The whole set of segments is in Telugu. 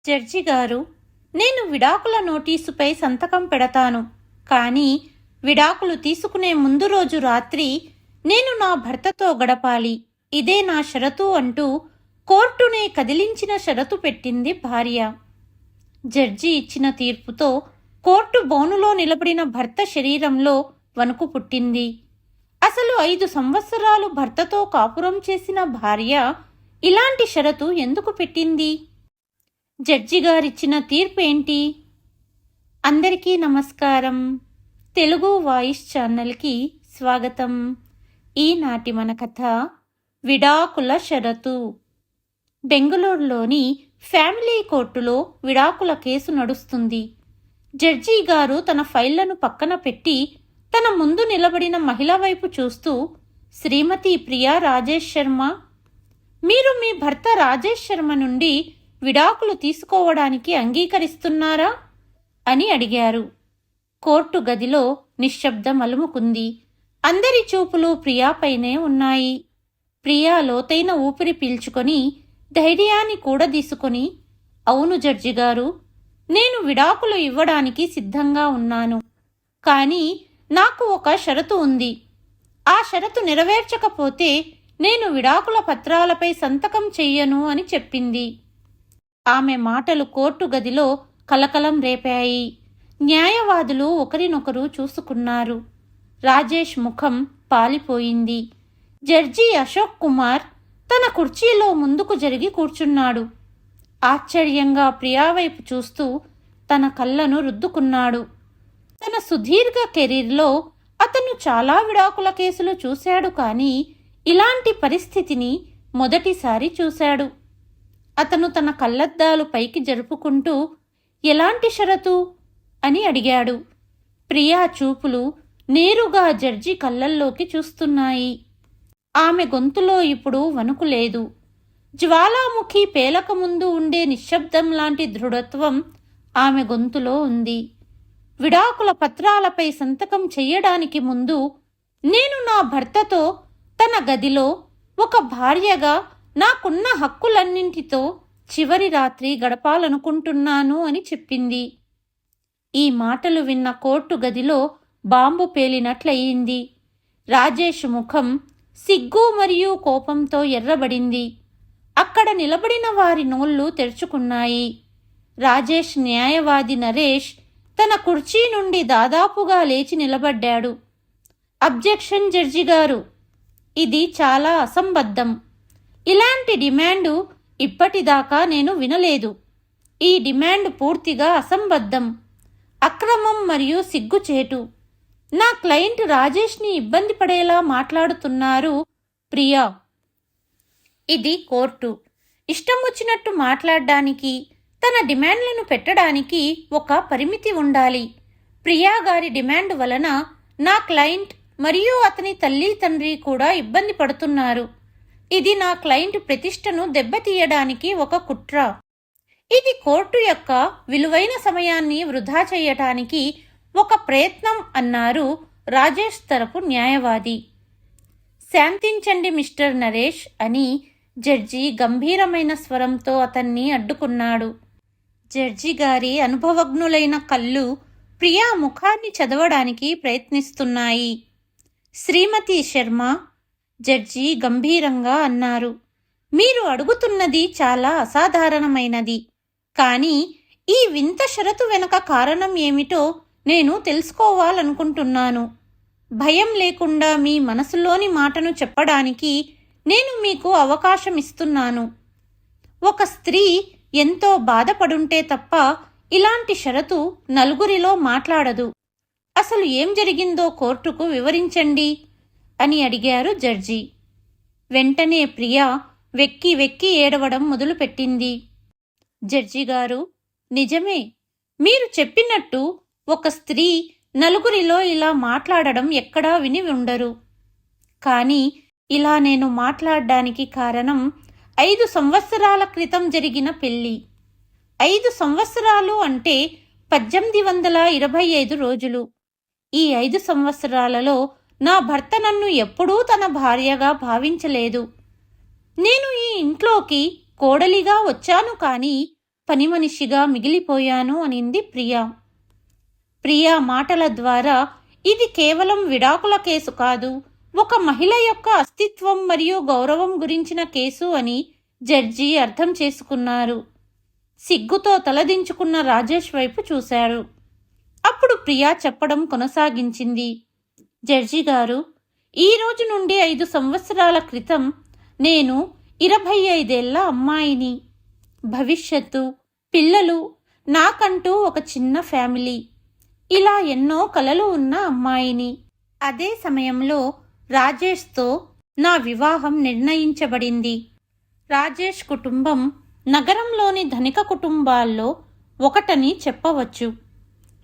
జడ్జి గారు, నేను విడాకుల నోటీసుపై సంతకం పెడతాను. కానీ విడాకులు తీసుకునే ముందు రోజు రాత్రి నేను నా భర్తతో గడపాలి. ఇదే నా షరతు అంటూ కోర్టునే కదిలించిన షరతు పెట్టింది భార్య. జడ్జి ఇచ్చిన తీర్పుతో కోర్టు బోనులో నిలబడిన భర్త శరీరంలో వణుకు పుట్టింది. అసలు 5 సంవత్సరాలు భర్తతో కాపురం చేసిన భార్య ఇలాంటి షరతు ఎందుకు పెట్టింది? జడ్జి గారిచ్చిన తీర్పేంటి? అందరికీ నమస్కారం. తెలుగు వాయిస్ ఛానల్కి స్వాగతం. ఈనాటి మన కథ విడాకుల షరతు. బెంగళూరులోని ఫ్యామిలీ కోర్టులో విడాకుల కేసు నడుస్తుంది. జడ్జి గారు తన ఫైళ్లను పక్కన పెట్టి తన ముందు నిలబడిన మహిళ వైపు చూస్తూ, శ్రీమతి ప్రియా రాజేష్ శర్మ, మీరు మీ భర్త రాజేష్ శర్మ నుండి విడాకులు తీసుకోవడానికి అంగీకరిస్తున్నారా అని అడిగారు. కోర్టు గదిలో నిశ్శబ్దం అలుముకుంది. అందరి చూపులు ప్రియాపైనే ఉన్నాయి. ప్రియా లోతైన ఊపిరి పీల్చుకొని ధైర్యాన్ని కూడదీసుకొని, అవును జడ్జి గారు, నేను విడాకులు ఇవ్వడానికి సిద్ధంగా ఉన్నాను. కానీ నాకు ఒక షరతు ఉంది. ఆ షరతు నెరవేర్చకపోతే నేను విడాకుల పత్రాలపై సంతకం చెయ్యను అని చెప్పింది. ఆమె మాటలు కోర్టు గదిలో కలకలం రేపాయి. న్యాయవాదులు ఒకరినొకరు చూసుకున్నారు. రాజేష్ ముఖం పాలిపోయింది. జడ్జి అశోక్ కుమార్ తన కుర్చీలో ముందుకు జరిగి కూర్చున్నాడు. ఆశ్చర్యంగా ప్రియా వైపు చూస్తూ తన కళ్ళను రుద్దుకున్నాడు. తన సుదీర్ఘ కెరీర్లో అతను చాలా విడాకుల కేసులు చూశాడు, కానీ ఇలాంటి పరిస్థితిని మొదటిసారి చూశాడు. అతను తన కళ్ళద్దాలు పైకి జరుపుకుంటూ, ఎలాంటి షరతు అని అడిగాడు. ప్రియా చూపులు నేరుగా జడ్జి కళ్ళల్లోకి చూస్తున్నాయి. ఆమె గొంతులో ఇప్పుడు వణుకు లేదు. జ్వాలాముఖి పేలకముందు ఉండే నిశ్శబ్దం లాంటి దృఢత్వం ఆమె గొంతులో ఉంది. విడాకుల పత్రాలపై సంతకం చెయ్యడానికి ముందు నేను నా భర్తతో తన గదిలో ఒక భార్యగా నాకున్న హక్కులన్నింటితో చివరి రాత్రి గడపాలనుకుంటున్నాను అని చెప్పింది. ఈ మాటలు విన్న కోర్టు గదిలో బాంబు పేలినట్లయింది. రాజేష్ ముఖం సిగ్గు మరియు కోపంతో ఎర్రబడింది. అక్కడ నిలబడిన వారి నోళ్లు తెరుచుకున్నాయి. రాజేష్ న్యాయవాది నరేష్ తన కుర్చీ నుండి దాదాపుగా లేచి నిలబడ్డాడు. అబ్జెక్షన్ జడ్జి గారు, ఇది చాలా అసంబద్ధం. ఇలాంటి డిమాండు ఇప్పటిదాకా నేను వినలేదు. ఈ డిమాండ్ పూర్తిగా అసంబద్ధం, అక్రమం మరియు సిగ్గుచేటు. నా క్లయింట్ రాజేష్ని ఇబ్బంది పడేలా మాట్లాడుతున్నారు ప్రియా. ఇది కోర్టు. ఇష్టం వచ్చినట్టు మాట్లాడడానికి, తన డిమాండ్లను పెట్టడానికి ఒక పరిమితి ఉండాలి. ప్రియా గారి డిమాండ్ వలన నా క్లయింట్ మరియు అతని తల్లి తండ్రి కూడా ఇబ్బంది పడుతున్నారు. ఇది నా క్లయింట్ ప్రతిష్టను దెబ్బతీయడానికి ఒక కుట్ర. ఇది కోర్టు యొక్క విలువైన సమయాన్ని వృధా చేయటానికి ఒక ప్రయత్నం అన్నారు రాజేష్ తరపు న్యాయవాది. శాంతించండి మిస్టర్ నరేష్ అని జడ్జి గంభీరమైన స్వరంతో అతన్ని అడ్డుకున్నాడు. జడ్జి గారి అనుభవజ్ఞులైన కళ్ళు ప్రియా ముఖాన్ని చదవడానికి ప్రయత్నిస్తున్నాయి. శ్రీమతి శర్మ, జడ్జి గంభీరంగా అన్నారు, మీరు అడుగుతున్నది చాలా అసాధారణమైనది. కానీ ఈ వింత షరతు వెనుక కారణం ఏమిటో నేను తెలుసుకోవాలనుకుంటున్నాను. భయం లేకుండా మీ మనసులోని మాటను చెప్పడానికి నేను మీకు అవకాశం ఇస్తున్నాను. ఒక స్త్రీ ఎంతో బాధపడుంటే తప్ప ఇలాంటి షరతు నలుగురిలో మాట్లాడదు. అసలు ఏం జరిగిందో కోర్టుకు వివరించండి అని అడిగారు జడ్జి. వెంటనే ప్రియా వెక్కి వెక్కి ఏడవడం మొదలుపెట్టింది. జడ్జి గారు, నిజమే. మీరు చెప్పినట్టు ఒక స్త్రీ నలుగురిలో ఇలా మాట్లాడడం ఎక్కడా విని ఉండరు. కానీ ఇలా నేను మాట్లాడడానికి కారణం 5 సంవత్సరాల క్రితం జరిగిన పెళ్లి. 5 సంవత్సరాలు అంటే 1825 రోజులు. ఈ 5 సంవత్సరాలలో నా భర్త నన్ను ఎప్పుడూ తన భార్యగా భావించలేదు. నేను ఈ ఇంట్లోకి కోడలిగా వచ్చాను, కానీ పని మనిషిగా మిగిలిపోయాను అనింది ప్రియా. ప్రియా మాటల ద్వారా ఇది కేవలం విడాకుల కేసు కాదు, ఒక మహిళ యొక్క అస్తిత్వం మరియు గౌరవం గురించిన కేసు అని జడ్జి అర్థం చేసుకున్నారు. సిగ్గుతో తలదించుకున్న రాజేష్ వైపు చూశారు. అప్పుడు ప్రియా చెప్పడం కొనసాగించింది. జడ్జి గారు, ఈ రోజు నుండి 5 సంవత్సరాల క్రితం నేను 25 ఏళ్ల అమ్మాయిని. భవిష్యత్తు, పిల్లలు, నాకంటూ ఒక చిన్న ఫ్యామిలీ, ఇలా ఎన్నో కలలు ఉన్న అమ్మాయిని. అదే సమయంలో రాజేష్తో నా వివాహం నిర్ణయించబడింది. రాజేష్ కుటుంబం నగరంలోని ధనిక కుటుంబాల్లో ఒకటని చెప్పవచ్చు.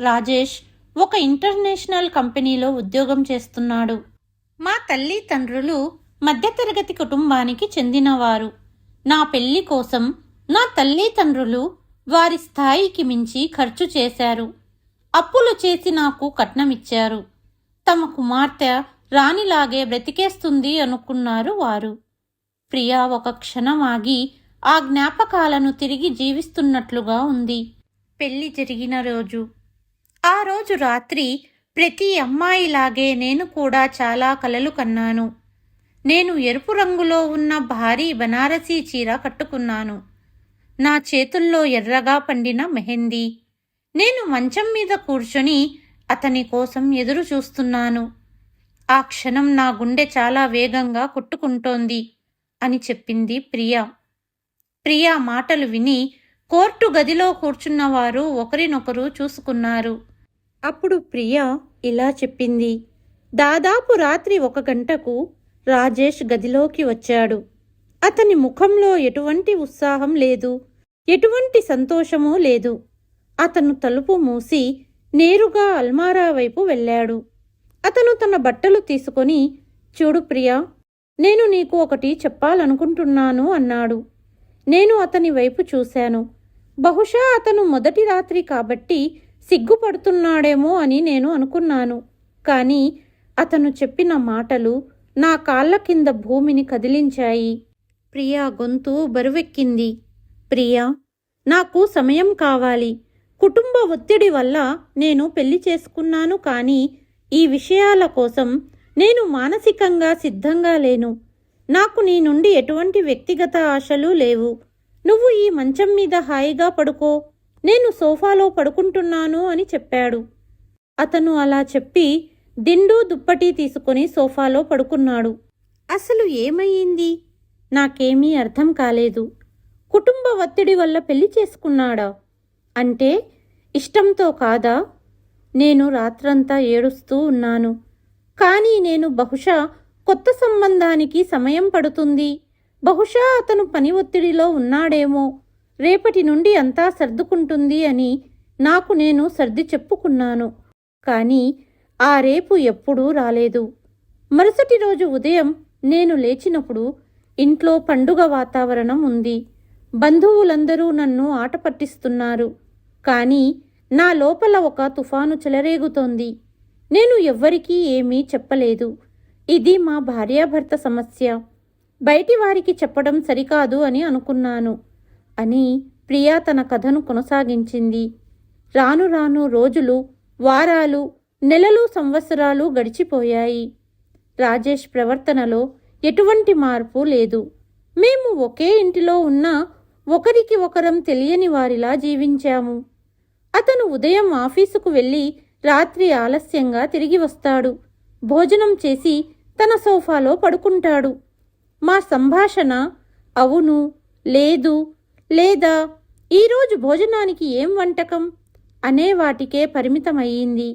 రాజేష్ ఒక ఇంటర్నేషనల్ కంపెనీలో ఉద్యోగం చేస్తున్నాడు. మా తల్లిదండ్రులు మధ్యతరగతి కుటుంబానికి చెందినవారు. నా పెళ్లి కోసం నా తల్లిదండ్రులు వారి స్థాయికి మించి ఖర్చు చేశారు. అప్పులు చేసి నాకు కట్నమిచ్చారు. తమ కుమార్తె రాణిలాగే బ్రతికేస్తుంది అనుకున్నారు వారు. ప్రియా ఒక క్షణం ఆగి ఆ జ్ఞాపకాలను తిరిగి జీవిస్తున్నట్లుగా ఉంది. పెళ్లి జరిగిన రోజు, ఆ రోజు రాత్రి ప్రతి అమ్మాయిలాగే నేను కూడా చాలా కలలు కన్నాను. నేను ఎరుపు రంగులో ఉన్న భారీ బనారసీ చీర కట్టుకున్నాను. నా చేతుల్లో ఎర్రగా పండిన మెహందీ. నేను మంచం మీద కూర్చొని అతని కోసం ఎదురు చూస్తున్నాను. ఆ క్షణం నా గుండె చాలా వేగంగా కొట్టుకుంటోంది అని చెప్పింది ప్రియా. ప్రియా మాటలు విని కోర్టు గదిలో కూర్చున్నవారు ఒకరినొకరు చూసుకున్నారు. అప్పుడు ప్రియా ఇలా చెప్పింది. దాదాపు రాత్రి 1 గంటకు రాజేష్ గదిలోకి వచ్చాడు. అతని ముఖంలో ఎటువంటి ఉత్సాహం లేదు, ఎటువంటి సంతోషమూ లేదు. అతను తలుపు మూసి నేరుగా అల్మారా వైపు వెళ్ళాడు. అతను తన బట్టలు తీసుకొని, చూడు ప్రియా, నేను నీకు ఒకటి చెప్పాలనుకుంటున్నాను అన్నాడు. నేను అతని వైపు చూశాను. బహుశా అతను మొదటి రాత్రి కాబట్టి సిగ్గుపడుతున్నాడేమో అని నేను అనుకున్నాను. కానీ అతను చెప్పిన మాటలు నా కాళ్ళ కింద భూమిని కదిలించాయి. ప్రియా గొంతు బరువెక్కింది. ప్రియా, నాకు సమయం కావాలి. కుటుంబ ఒత్తిడి వల్ల నేను పెళ్లి చేసుకున్నాను, కానీ ఈ విషయాల కోసం నేను మానసికంగా సిద్ధంగా లేను. నాకు నీ నుండి ఎటువంటి వ్యక్తిగత ఆశలు లేవు. నువ్వు ఈ మంచం మీద హాయిగా పడుకో, నేను సోఫాలో పడుకుంటున్నాను అని చెప్పాడు. అతను అలా చెప్పి దిండు దుప్పటి తీసుకుని సోఫాలో పడుకున్నాడు. అసలు ఏమయ్యింది? నాకేమీ అర్థం కాలేదు. కుటుంబ ఒత్తిడి వల్ల పెళ్లి చేసుకున్నాడా? అంటే ఇష్టంతో కాదా? నేను రాత్రంతా ఏడుస్తూ ఉన్నాను. కానీ నేను బహుశా కొత్త సంబంధానికి సమయం పడుతుంది, బహుశా అతను పని ఒత్తిడిలో ఉన్నాడేమో, రేపటి నుండి అంతా సర్దుకుంటుంది అని నాకు నేను సర్ది చెప్పుకున్నాను. కానీ ఆ రేపు ఎప్పుడూ రాలేదు. మరుసటి రోజు ఉదయం నేను లేచినప్పుడు ఇంట్లో పండుగ వాతావరణం ఉంది. బంధువులందరూ నన్ను ఆట పట్టిస్తున్నారు. కానీ నా లోపల ఒక తుఫాను చెలరేగుతోంది. నేను ఎవ్వరికీ ఏమీ చెప్పలేదు. ఇది మా భార్యాభర్త సమస్య, బయటి వారికి చెప్పడం సరికాదు అని అనుకున్నాను అని ప్రియా తన కథను కొనసాగించింది. రాను రాను రోజులు, వారాలు, నెలలు, సంవత్సరాలు గడిచిపోయాయి. రాజేష్ ప్రవర్తనలో ఎటువంటి మార్పు లేదు. మేము ఒకే ఇంటిలో ఉన్నా ఒకరికి ఒకరం తెలియని వారిలా జీవించాము. అతను ఉదయం ఆఫీసుకు వెళ్ళి రాత్రి ఆలస్యంగా తిరిగి వస్తాడు. భోజనం చేసి తన సోఫాలో పడుకుంటాడు. మా సంభాషణ అవును, లేదు, లేదా ఈరోజు భోజనానికి ఏం వంటకం అనే వాటికే పరిమితమయ్యింది.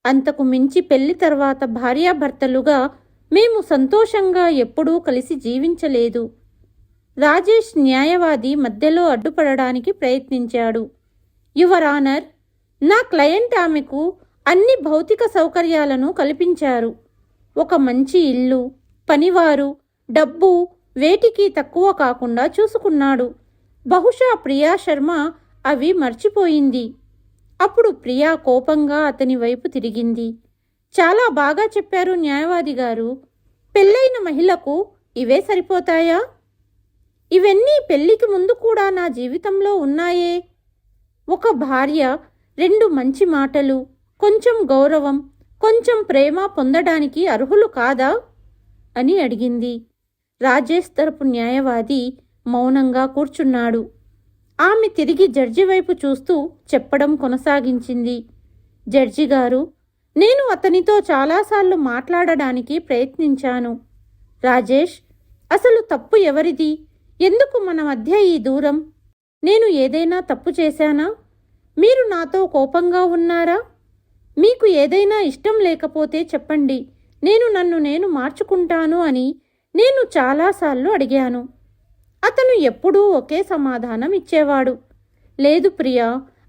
అంతకు మించి పెళ్లి తర్వాత భార్యాభర్తలుగా మేము సంతోషంగా ఎప్పుడూ కలిసి జీవించలేదు. రాజేష్ న్యాయవాది మధ్యలో అడ్డుపడడానికి ప్రయత్నించాడు. యువర్ ఆనర్, నా క్లయింట్ ఆమెకు అన్ని భౌతిక సౌకర్యాలను కల్పించారు. ఒక మంచి ఇల్లు, పనివారు, డబ్బు వేటికి తక్కువ కాకుండా చూసుకున్నాడు. బహుశా ప్రియా శర్మ అవి మర్చిపోయింది. అప్పుడు ప్రియా కోపంగా అతని వైపు తిరిగింది. చాలా బాగా చెప్పారు న్యాయవాది గారు. పెళ్ళైన మహిళకు ఇవే సరిపోతాయా? ఇవన్నీ పెళ్లికి ముందు కూడా నా జీవితంలో ఉన్నాయే. ఒక భార్య 2 మంచి మాటలు, కొంచెం గౌరవం, కొంచెం ప్రేమ పొందడానికి అర్హులు కాదా అని అడిగింది. రాజేష్ తరపు న్యాయవాది మౌనంగా కూర్చున్నాడు. ఆమె తిరిగి జడ్జి వైపు చూస్తూ చెప్పడం కొనసాగించింది. జడ్జి గారు, నేను అతనితో చాలాసార్లు మాట్లాడడానికి ప్రయత్నించాను. రాజేష్, అసలు తప్పు ఎవరిది? ఎందుకు మన మధ్య ఈ దూరం? నేను ఏదైనా తప్పు చేశానా? మీరు నాతో కోపంగా ఉన్నారా? మీకు ఏదైనా ఇష్టం లేకపోతే చెప్పండి, నన్ను నేను మార్చుకుంటాను అని నేను చాలాసార్లు అడిగాను. అతను ఎప్పుడూ ఒకే సమాధానం ఇచ్చేవాడు. లేదు ప్రియా,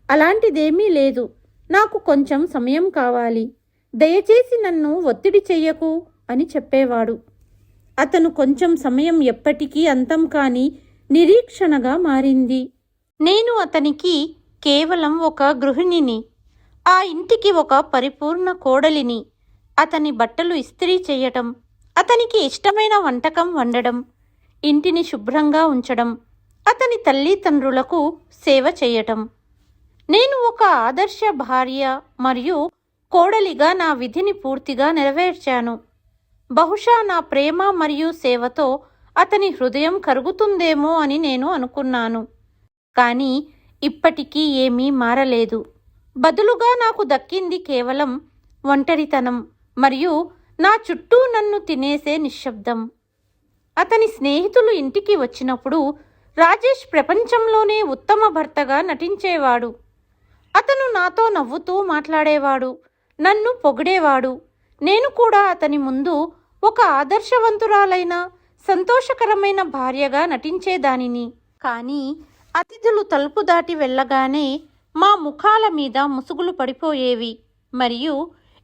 అలాంటిదేమీ లేదు. నాకు కొంచెం సమయం కావాలి. దయచేసి నన్ను ఒత్తిడి చెయ్యకు అని చెప్పేవాడు. అతను కొంచెం సమయం ఎప్పటికీ అంతం కాని నిరీక్షణగా మారింది. నేను అతనికి కేవలం ఒక గృహిణిని, ఆ ఇంటికి ఒక పరిపూర్ణ కోడలిని. అతని బట్టలు ఇస్త్రీ చెయ్యటం, అతనికి ఇష్టమైన వంటకం వండడం, ఇంటిని శుభ్రంగా ఉంచడం, అతని తల్లిదండ్రులకు సేవ చేయటం. నేను ఒక ఆదర్శ భార్య మరియు కోడలిగా నా విధిని పూర్తిగా నెరవేర్చాను. బహుశా నా ప్రేమ మరియు సేవతో అతని హృదయం కరుగుతుందేమో అని నేను అనుకున్నాను. కానీ ఇప్పటికీ ఏమీ మారలేదు. బదులుగా నాకు దక్కింది కేవలం ఒంటరితనం మరియు నా చుట్టూ నన్ను తినేసే నిశ్శబ్దం. అతని స్నేహితులు ఇంటికి వచ్చినప్పుడు రాజేష్ ప్రపంచంలోనే ఉత్తమ భర్తగా నటించేవాడు. అతను నాతో నవ్వుతూ మాట్లాడేవాడు, నన్ను పొగిడేవాడు. నేను కూడా అతని ముందు ఒక ఆదర్శవంతురాలైన సంతోషకరమైన భార్యగా నటించేదానిని. కానీ అతిథులు తలుపు దాటి వెళ్ళగానే మా ముఖాల మీద ముసుగులు పడిపోయేవి మరియు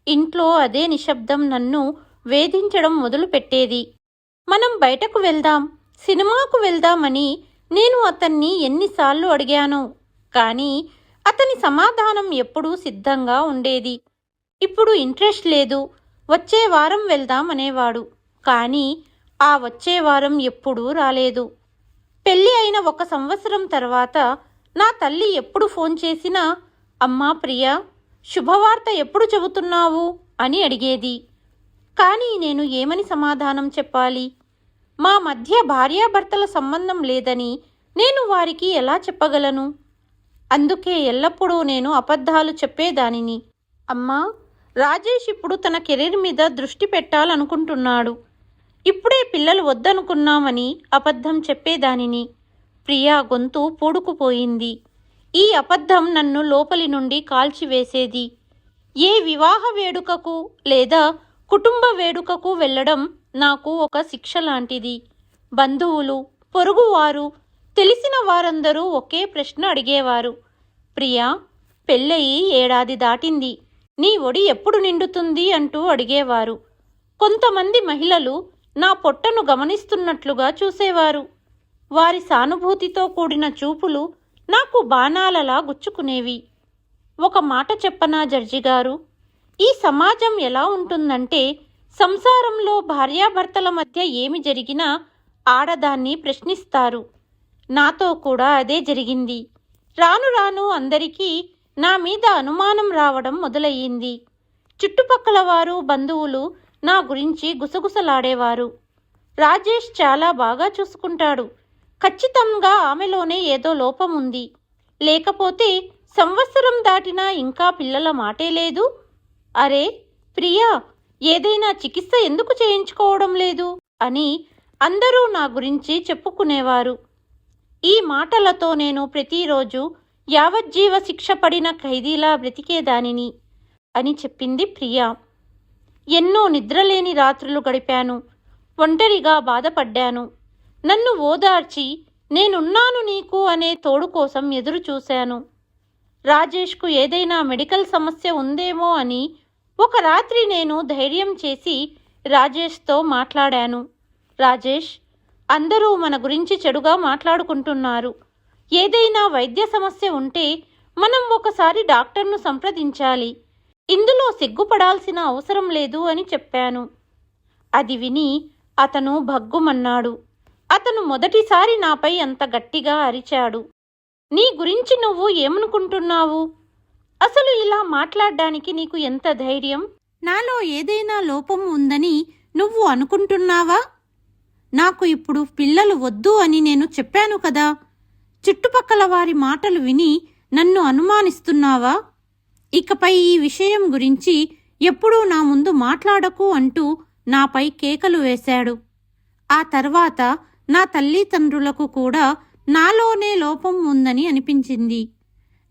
ఇంట్లో అదే నిశ్శబ్దం నన్ను వేధించడం మొదలుపెట్టేది. మనం బయటకు వెళ్దాం, సినిమాకు వెళ్దామని నేను అతన్ని ఎన్నిసార్లు అడిగాను. కానీ అతని సమాధానం ఎప్పుడూ సిద్ధంగా ఉండేది. ఇప్పుడు ఇంట్రెస్ట్ లేదు, వచ్చే వారం వెళ్దాం అనేవాడు. కానీ ఆ వచ్చే వారం ఎప్పుడూ రాలేదు. పెళ్ళి అయిన 1 సంవత్సరం తర్వాత నా తల్లి ఎప్పుడు ఫోన్ చేసినా, అమ్మా ప్రియా, శుభవార్త ఎప్పుడు చెబుతున్నావు అని అడిగేది. కానీ నేను ఏమని సమాధానం చెప్పాలి? మా మధ్య భార్యాభర్తల సంబంధం లేదని నేను వారికి ఎలా చెప్పగలను? అందుకే ఎల్లప్పుడూ నేను అబద్ధాలు చెప్పేదానిని. అమ్మా, రాజేష్ ఇప్పుడు తన కెరీర్ మీద దృష్టి పెట్టాలనుకుంటున్నాడు. ఇప్పుడే పిల్లలు వద్దనుకున్నామని అబద్ధం చెప్పేదానిని. ప్రియా గొంతు పూడుకుపోయింది. ఈ అబద్ధం నన్ను లోపలి నుండి కాల్చివేసేది. ఏ వివాహ వేడుకకు లేదా కుటుంబ వేడుకకు వెళ్ళడం నాకు ఒక శిక్ష లాంటిది. బంధువులు, పొరుగువారు, తెలిసిన వారందరూ ఒకే ప్రశ్న అడిగేవారు. ప్రియా, పెళ్ళయి 1 ఏడాది దాటింది, నీ ఒడి ఎప్పుడు నిండుతుంది అంటూ అడిగేవారు. కొంతమంది మహిళలు నా పొట్టను గమనిస్తున్నట్లుగా చూసేవారు. వారి సానుభూతితో కూడిన చూపులు నాకు బాణాలలా గుచ్చుకునేవి. ఒక మాట చెప్పనా జడ్జి గారు, ఈ సమాజం ఎలా ఉంటుందంటే సంసారంలో భార్యాభర్తల మధ్య ఏమి జరిగినా ఆడదాన్ని ప్రశ్నిస్తారు. నాతో కూడా అదే జరిగింది. రాను రాను అందరికీ నా మీద అనుమానం రావడం మొదలయ్యింది. చుట్టుపక్కల వారు, బంధువులు నా గురించి గుసగుసలాడేవారు. రాజేష్ చాలా బాగా చూసుకుంటాడు, ఖచ్చితంగా ఆమెలోనే ఏదో లోపం ఉంది, లేకపోతే సంవత్సరం దాటినా ఇంకా పిల్లల మాటే లేదు. అరే ప్రియా, ఏదైనా చికిత్స ఎందుకు చేయించుకోవడం లేదు అని అందరూ నా గురించి చెప్పుకునేవారు. ఈ మాటలతో నేను ప్రతిరోజు యావజ్జీవ శిక్ష పడిన ఖైదీలా బ్రతికేదానిని అని చెప్పింది ప్రియా. ఎన్నో నిద్రలేని రాత్రులు గడిపాను. ఒంటరిగా బాధపడ్డాను. నన్ను ఓదార్చి నేనున్నాను నీకు అనే తోడు కోసం ఎదురు చూశాను. రాజేష్కు ఏదైనా మెడికల్ సమస్య ఉందేమో అని ఒక రాత్రి నేను ధైర్యం చేసి రాజేష్తో మాట్లాడాను. రాజేష్, అందరూ మన గురించి చెడుగా మాట్లాడుకుంటున్నారు. ఏదైనా వైద్య సమస్య ఉంటే మనం ఒకసారి డాక్టర్ను సంప్రదించాలి. ఇందులో సిగ్గుపడాల్సిన అవసరం లేదు అని చెప్పాను. అది విని అతను భగ్గుమన్నాడు. అతను మొదటిసారి నాపై అంత గట్టిగా అరిచాడు. నీ గురించి నువ్వు ఏమనుకుంటున్నావు? అసలు ఇలా మాట్లాడడానికి నీకు ఎంత ధైర్యం? నాలో ఏదైనా లోపం ఉందని నువ్వు అనుకుంటున్నావా? నాకు ఇప్పుడు పిల్లలు వద్దు అని నేను చెప్పాను కదా. చుట్టుపక్కల వారి మాటలు విని నన్ను అనుమానిస్తున్నావా? ఇకపై ఈ విషయం గురించి ఎప్పుడూ నా ముందు మాట్లాడకు అంటూ నాపై కేకలు వేశాడు. ఆ తర్వాత నా తల్లిదండ్రులకు కూడా నాలోనే లోపం ఉందని అనిపించింది.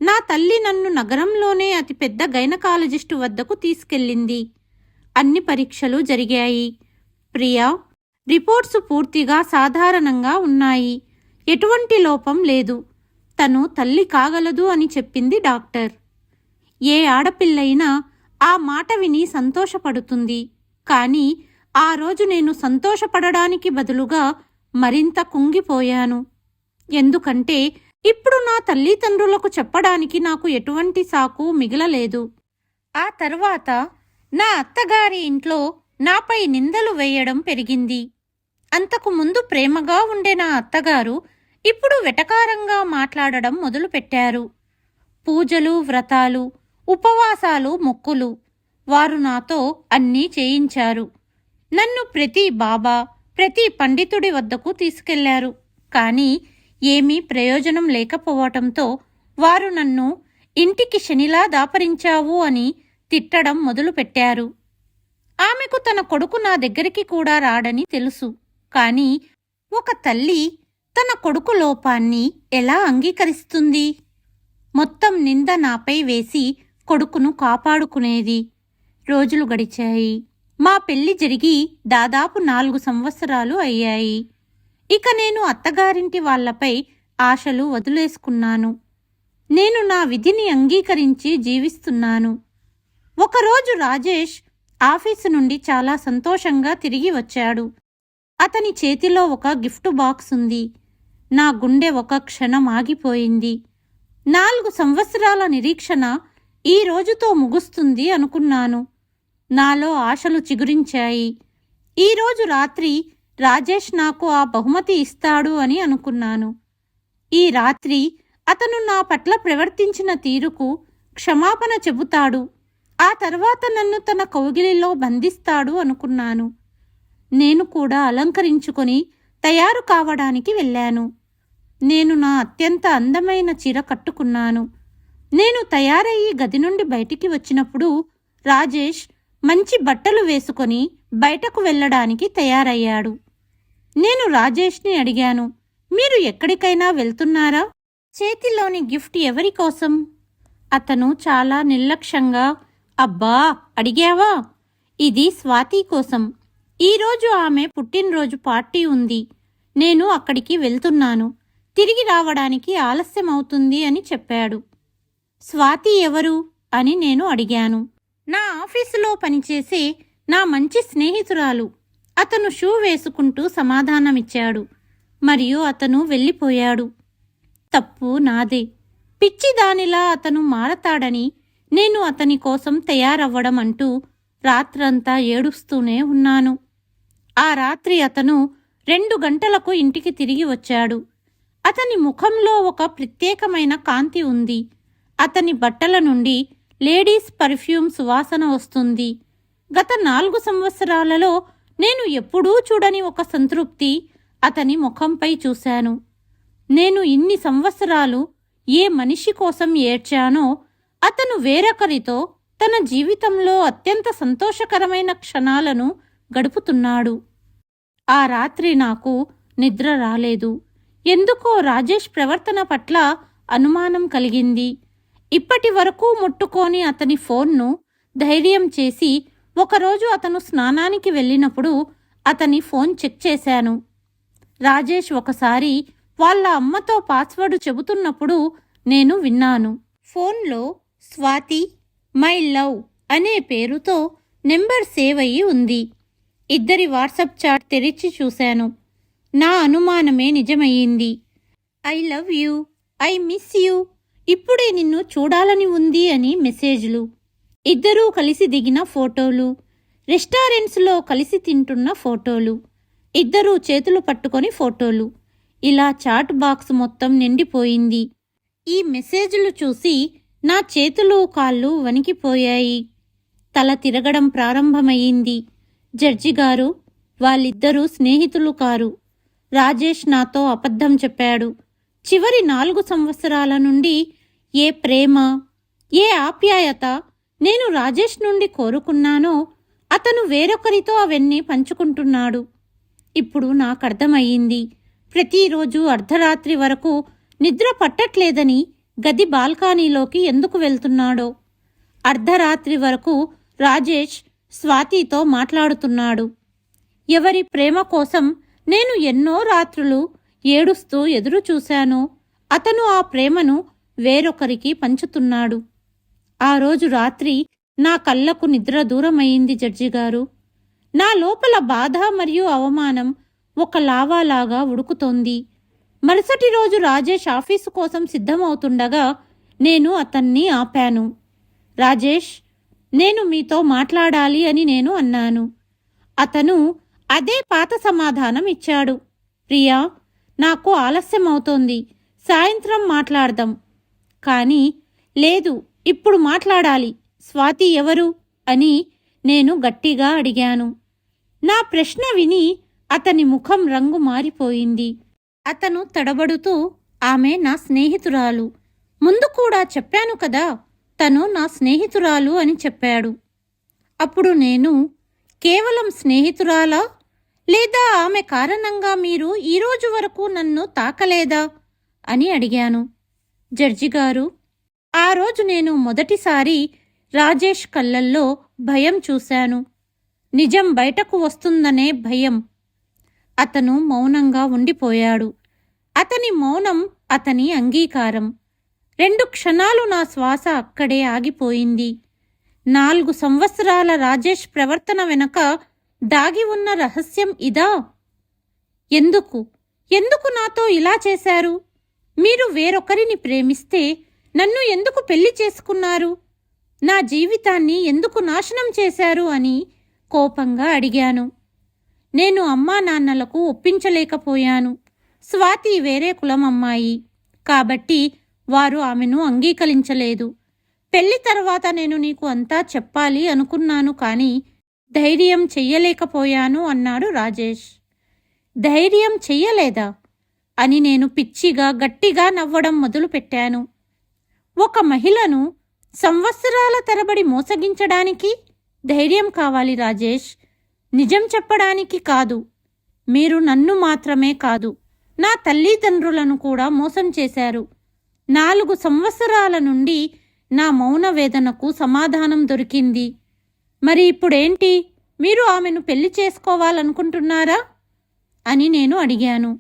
నా తల్లి నన్ను నగరంలోనే అతిపెద్ద గైనకాలజిస్టు వద్దకు తీసుకెళ్ళింది. అన్ని పరీక్షలు జరిగాయి. ప్రియా, రిపోర్ట్స్ పూర్తిగా సాధారణంగా ఉన్నాయి. ఎటువంటి లోపం లేదు. తను తల్లి కాగలదు అని చెప్పింది డాక్టర్. ఏ ఆడపిల్లైనా ఆ మాట విని సంతోషపడుతుంది. కానీ ఆ రోజు నేను సంతోషపడడానికి బదులుగా మరింత కుంగిపోయాను. ఎందుకంటే ఇప్పుడు నా తల్లిదండ్రులకు చెప్పడానికి నాకు ఎటువంటి సాకు మిగలలేదు. ఆ తర్వాత నా అత్తగారి ఇంట్లో నాపై నిందలు వేయడం పెరిగింది. అంతకు ముందు ప్రేమగా ఉండే నా అత్తగారు ఇప్పుడు వెటకారంగా మాట్లాడడం మొదలుపెట్టారు. పూజలు, వ్రతాలు, ఉపవాసాలు, మొక్కులు వారు నాతో అన్నీ చేయించారు. నన్ను ప్రతి బాబా, ప్రతి పండితుడి వద్దకు తీసుకెళ్లారు. కానీ ఏమీ ప్రయోజనం లేకపోవటంతో వారు నన్ను ఇంటికి శనిలా దాపరించావు అని తిట్టడం మొదలుపెట్టారు. ఆమెకు తన కొడుకు నా దగ్గరికి కూడా రాడని తెలుసు. కానీ ఒక తల్లి తన కొడుకు లోపాన్ని ఎలా అంగీకరిస్తుంది? మొత్తం నింద నాపై వేసి కొడుకును కాపాడుకునేది. రోజులు గడిచాయి. మా పెళ్లి జరిగి దాదాపు 4 సంవత్సరాలు అయ్యాయి. ఇక నేను అత్తగారింటి వాళ్లపై ఆశలు వదిలేసుకున్నాను. నేను నా విధిని అంగీకరించి జీవిస్తున్నాను. ఒకరోజు రాజేష్ ఆఫీసు నుండి చాలా సంతోషంగా తిరిగి వచ్చాడు. అతని చేతిలో ఒక గిఫ్ట్ బాక్స్ ఉంది. నా గుండె ఒక క్షణం ఆగిపోయింది. 4 సంవత్సరాల నిరీక్షణ ఈ రోజుతో ముగుస్తుంది అనుకున్నాను. నాలో ఆశలు చిగురించాయి. ఈరోజు రాత్రి రాజేష్ నాకు ఆ బహుమతి ఇస్తాడు అని అనుకున్నాను. ఈ రాత్రి అతను నా పట్ల ప్రవర్తించిన తీరుకు క్షమాపణ చెబుతాడు. ఆ తర్వాత నన్ను తన కౌగిలిలో బంధిస్తాడు అనుకున్నాను. నేను కూడా అలంకరించుకొని తయారు కావడానికి వెళ్ళాను. నేను నా అత్యంత అందమైన చీర కట్టుకున్నాను. నేను తయారయ్యి గది నుండి బయటికి వచ్చినప్పుడు రాజేష్ మంచి బట్టలు వేసుకొని బయటకు వెళ్ళడానికి తయారయ్యాడు. నేను రాజేష్ని అడిగాను, మీరు ఎక్కడికైనా వెళ్తున్నారా? చేతిలోని గిఫ్ట్ ఎవరి కోసం? అతను చాలా నిర్లక్ష్యంగా, అబ్బా అడిగావా? ఇది స్వాతి కోసం. ఈరోజు ఆమె పుట్టినరోజు పార్టీ ఉంది. నేను అక్కడికి వెళ్తున్నాను. తిరిగి రావడానికి ఆలస్యమవుతుంది అని చెప్పాడు. స్వాతి ఎవరు అని నేను అడిగాను. నా ఆఫీసులో పనిచేసే నా మంచి స్నేహితురాలు. అతను షూ వేసుకుంటూ సమాధానమిచ్చాడు. మరియు అతను వెళ్ళిపోయాడు. తప్పు నాదే. పిచ్చిదానిలా అతను మారతాడని నేను అతని కోసం తయారవ్వడం అంటూ రాత్రంతా ఏడుస్తూనే ఉన్నాను. ఆ రాత్రి అతను 2 గంటలకు ఇంటికి తిరిగి వచ్చాడు. అతని ముఖంలో ఒక ప్రత్యేకమైన కాంతి ఉంది. అతని బట్టల నుండి లేడీస్ పర్ఫ్యూమ్ సువాసన వస్తుంది. గత 4 సంవత్సరాలలో నేను ఎప్పుడూ చూడని ఒక సంతృప్తి అతని ముఖంపై చూశాను. నేను ఇన్ని సంవత్సరాలు ఏ మనిషి కోసం ఏడ్చానో అతను వేరొకరితో తన జీవితంలో అత్యంత సంతోషకరమైన క్షణాలను గడుపుతున్నాడు. ఆ రాత్రి నాకు నిద్ర రాలేదు. ఎందుకో రాజేష్ ప్రవర్తన పట్ల అనుమానం కలిగింది. ఇప్పటి వరకు ముట్టుకోని అతని ఫోన్ను ధైర్యం చేసి ఒకరోజు అతను స్నానానికి వెళ్ళినప్పుడు అతని ఫోన్ చెక్ చేశాను. రాజేష్ ఒకసారి వాళ్ళ అమ్మతో పాస్వర్డ్ చెబుతున్నప్పుడు నేను విన్నాను. ఫోన్లో స్వాతి మై లవ్ అనే పేరుతో నెంబర్ సేవ్ అయ్యి ఉంది. ఇద్దరి వాట్సాప్ చాట్ తెరిచి చూశాను. నా అనుమానమే నిజమయ్యింది. I love you, I miss you, ఇప్పుడే నిన్ను చూడాలని ఉంది అని మెసేజ్లు. ఇద్దరూ కలిసి దిగిన ఫోటోలు, రెస్టారెంట్స్లో కలిసి తింటున్న ఫోటోలు, ఇద్దరూ చేతులు పట్టుకొని ఫోటోలు. ఇలా చాట్ బాక్స్ మొత్తం నిండిపోయింది. ఈ మెసేజ్లు చూసి నా చేతులు కాళ్ళు వణికిపోయాయి. తల తిరగడం ప్రారంభమయ్యింది. జడ్జి గారు, వాళ్ళిద్దరూ స్నేహితులు కారు. రాజేష్ నాతో అబద్ధం చెప్పాడు. చివరి 4 సంవత్సరాల నుండి ఏ ప్రేమ, ఏ ఆప్యాయత నేను రాజేష్ నుండి కోరుకున్నానో అతను వేరొకరితో అవన్నీ పంచుకుంటున్నాడు. ఇప్పుడు నాకర్థమయ్యింది. ప్రతిరోజు అర్ధరాత్రి వరకు నిద్ర పట్టట్లేదని గది బాల్కనీలోకి ఎందుకు వెళ్తున్నాడో. అర్ధరాత్రి వరకు రాజేష్ స్వాతితో మాట్లాడుతున్నాడు. ఎవరి ప్రేమ కోసం నేను ఎన్నో రాత్రులు ఏడుస్తూ ఎదురు చూశానో అతను ఆ ప్రేమను వేరొకరికి పంచుతున్నాడు. ఆ రోజు రాత్రి నా కళ్ళకు నిద్ర దూరమయ్యింది జడ్జి గారు. నా లోపల బాధ మరియు అవమానం ఒక లావాలాగా ఉడుకుతోంది. మరుసటి రోజు రాజేష్ ఆఫీసు కోసం సిద్ధమవుతుండగా నేను అతన్ని ఆపాను. రాజేష్, నేను మీతో మాట్లాడాలి అని నేను అన్నాను. అతను అదే పాత సమాధానం ఇచ్చాడు. ప్రియా, నాకు ఆలస్యమవుతోంది, సాయంత్రం మాట్లాడదాం. కానీ లేదు, ఇప్పుడు మాట్లాడాలి. స్వాతి ఎవరు అని నేను గట్టిగా అడిగాను. నా ప్రశ్న విని అతని ముఖం రంగు మారిపోయింది. అతను తడబడుతూ, ఆమె నా స్నేహితురాలు. ముందు కూడా చెప్పాను కదా, తను నా స్నేహితురాలు అని చెప్పాడు. అప్పుడు నేను, కేవలం స్నేహితురాలా, లేదా ఆమె కారణంగా మీరు ఈరోజు వరకు నన్ను తాకలేదా అని అడిగాను. జడ్జి గారు, ఆ రోజు నేను మొదటిసారి రాజేష్ కళ్ళల్లో భయం చూశాను. నిజం బయటకు వస్తుందనే భయం. అతను మౌనంగా ఉండిపోయాడు. అతని మౌనం అతని అంగీకారం. 2 క్షణాలు నా శ్వాస అక్కడే ఆగిపోయింది. 4 సంవత్సరాల రాజేష్ ప్రవర్తన వెనక దాగి ఉన్న రహస్యం ఇదా? ఎందుకు నాతో ఇలా చేశారు? మీరు వేరొకరిని ప్రేమిస్తే నన్ను ఎందుకు పెళ్లి చేసుకున్నారు? నా జీవితాన్ని ఎందుకు నాశనం చేశారు అని కోపంగా అడిగాను. నేను అమ్మా నాన్నలకు ఒప్పించలేకపోయాను. స్వాతి వేరే కులం అమ్మాయి కాబట్టి వారు ఆమెను అంగీకరించలేదు. పెళ్లి తర్వాత నేను నీకు అంతా చెప్పాలి అనుకున్నాను, కానీ ధైర్యం చెయ్యలేకపోయాను అన్నాడు రాజేష్. ధైర్యం చెయ్యలేదా అని నేను పిచ్చిగా గట్టిగా నవ్వడం మొదలుపెట్టాను. ఒక మహిళను సంవత్సరాల తరబడి మోసగించడానికి ధైర్యం కావాలి రాజేష్, నిజం చెప్పడానికి కాదు. మీరు నన్ను మాత్రమే కాదు, నా తల్లిదండ్రులను కూడా మోసం చేశారు. 4 సంవత్సరాల నుండి నా మౌన వేదనకు సమాధానం దొరికింది. మరి ఇప్పుడేంటి? మీరు ఆమెను పెళ్లి చేసుకోవాలనుకుంటున్నారా అని నేను అడిగాను.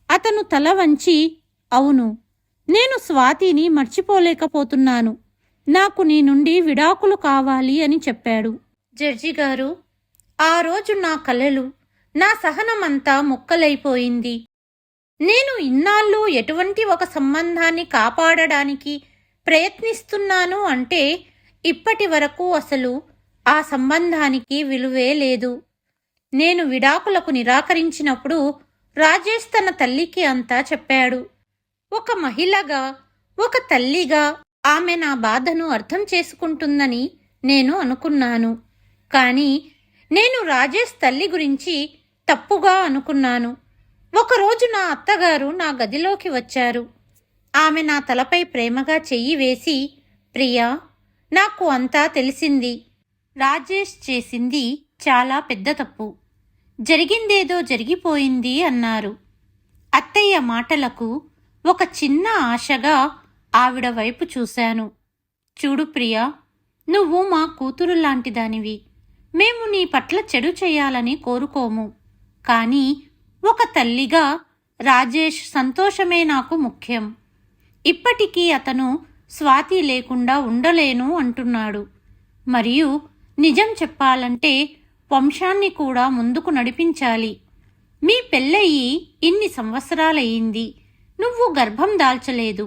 అతను తల వంచి, అవును, నేను స్వాతిని మర్చిపోలేకపోతున్నాను. నాకు నీ నుండి విడాకులు కావాలి అని చెప్పాడు. జడ్జి గారు, ఆ రోజు నా కలలు, నా సహనమంతా ముక్కలైపోయింది. నేను ఇన్నాళ్ళు ఎటువంటి ఒక సంబంధాన్ని కాపాడడానికి ప్రయత్నిస్తున్నాను అంటే ఇప్పటి వరకు అసలు ఆ సంబంధానికి విలువే లేదు. నేను విడాకులకు నిరాకరించినప్పుడు రాజేష్ తన తల్లికి అంతా చెప్పాడు. ఒక మహిళగా, ఒక తల్లిగా ఆమె నా బాధను అర్థం చేసుకుంటుందని నేను అనుకున్నాను. కానీ నేను రాజేష్ తల్లి గురించి తప్పుగా అనుకున్నాను. ఒకరోజు నా అత్తగారు నా గదిలోకి వచ్చారు. ఆమె నా తలపై ప్రేమగా చెయ్యి వేసి, ప్రియా, నాకు అంతా తెలిసింది. రాజేష్ చేసింది చాలా పెద్ద తప్పు. జరిగిందేదో జరిగిపోయింది అన్నారు. అత్తయ్య మాటలకు ఒక చిన్న ఆశగా ఆవిడ వైపు చూశాను. చూడు ప్రియా, నువ్వు మా కూతురు లాంటిదానివి. మేము నీ పట్ల చెడు చేయాలని కోరుకోము. కానీ ఒక తల్లిగా రాజేష్ సంతోషమే నాకు ముఖ్యం. ఇప్పటికీ అతను స్వాతి లేకుండా ఉండలేను అంటున్నాడు. మరియు నిజం చెప్పాలంటే వంశాన్ని కూడా ముందుకు నడిపించాలి. మీ పెళ్ళయి ఇన్ని సంవత్సరాలయ్యింది, నువ్వు గర్భం దాల్చలేదు.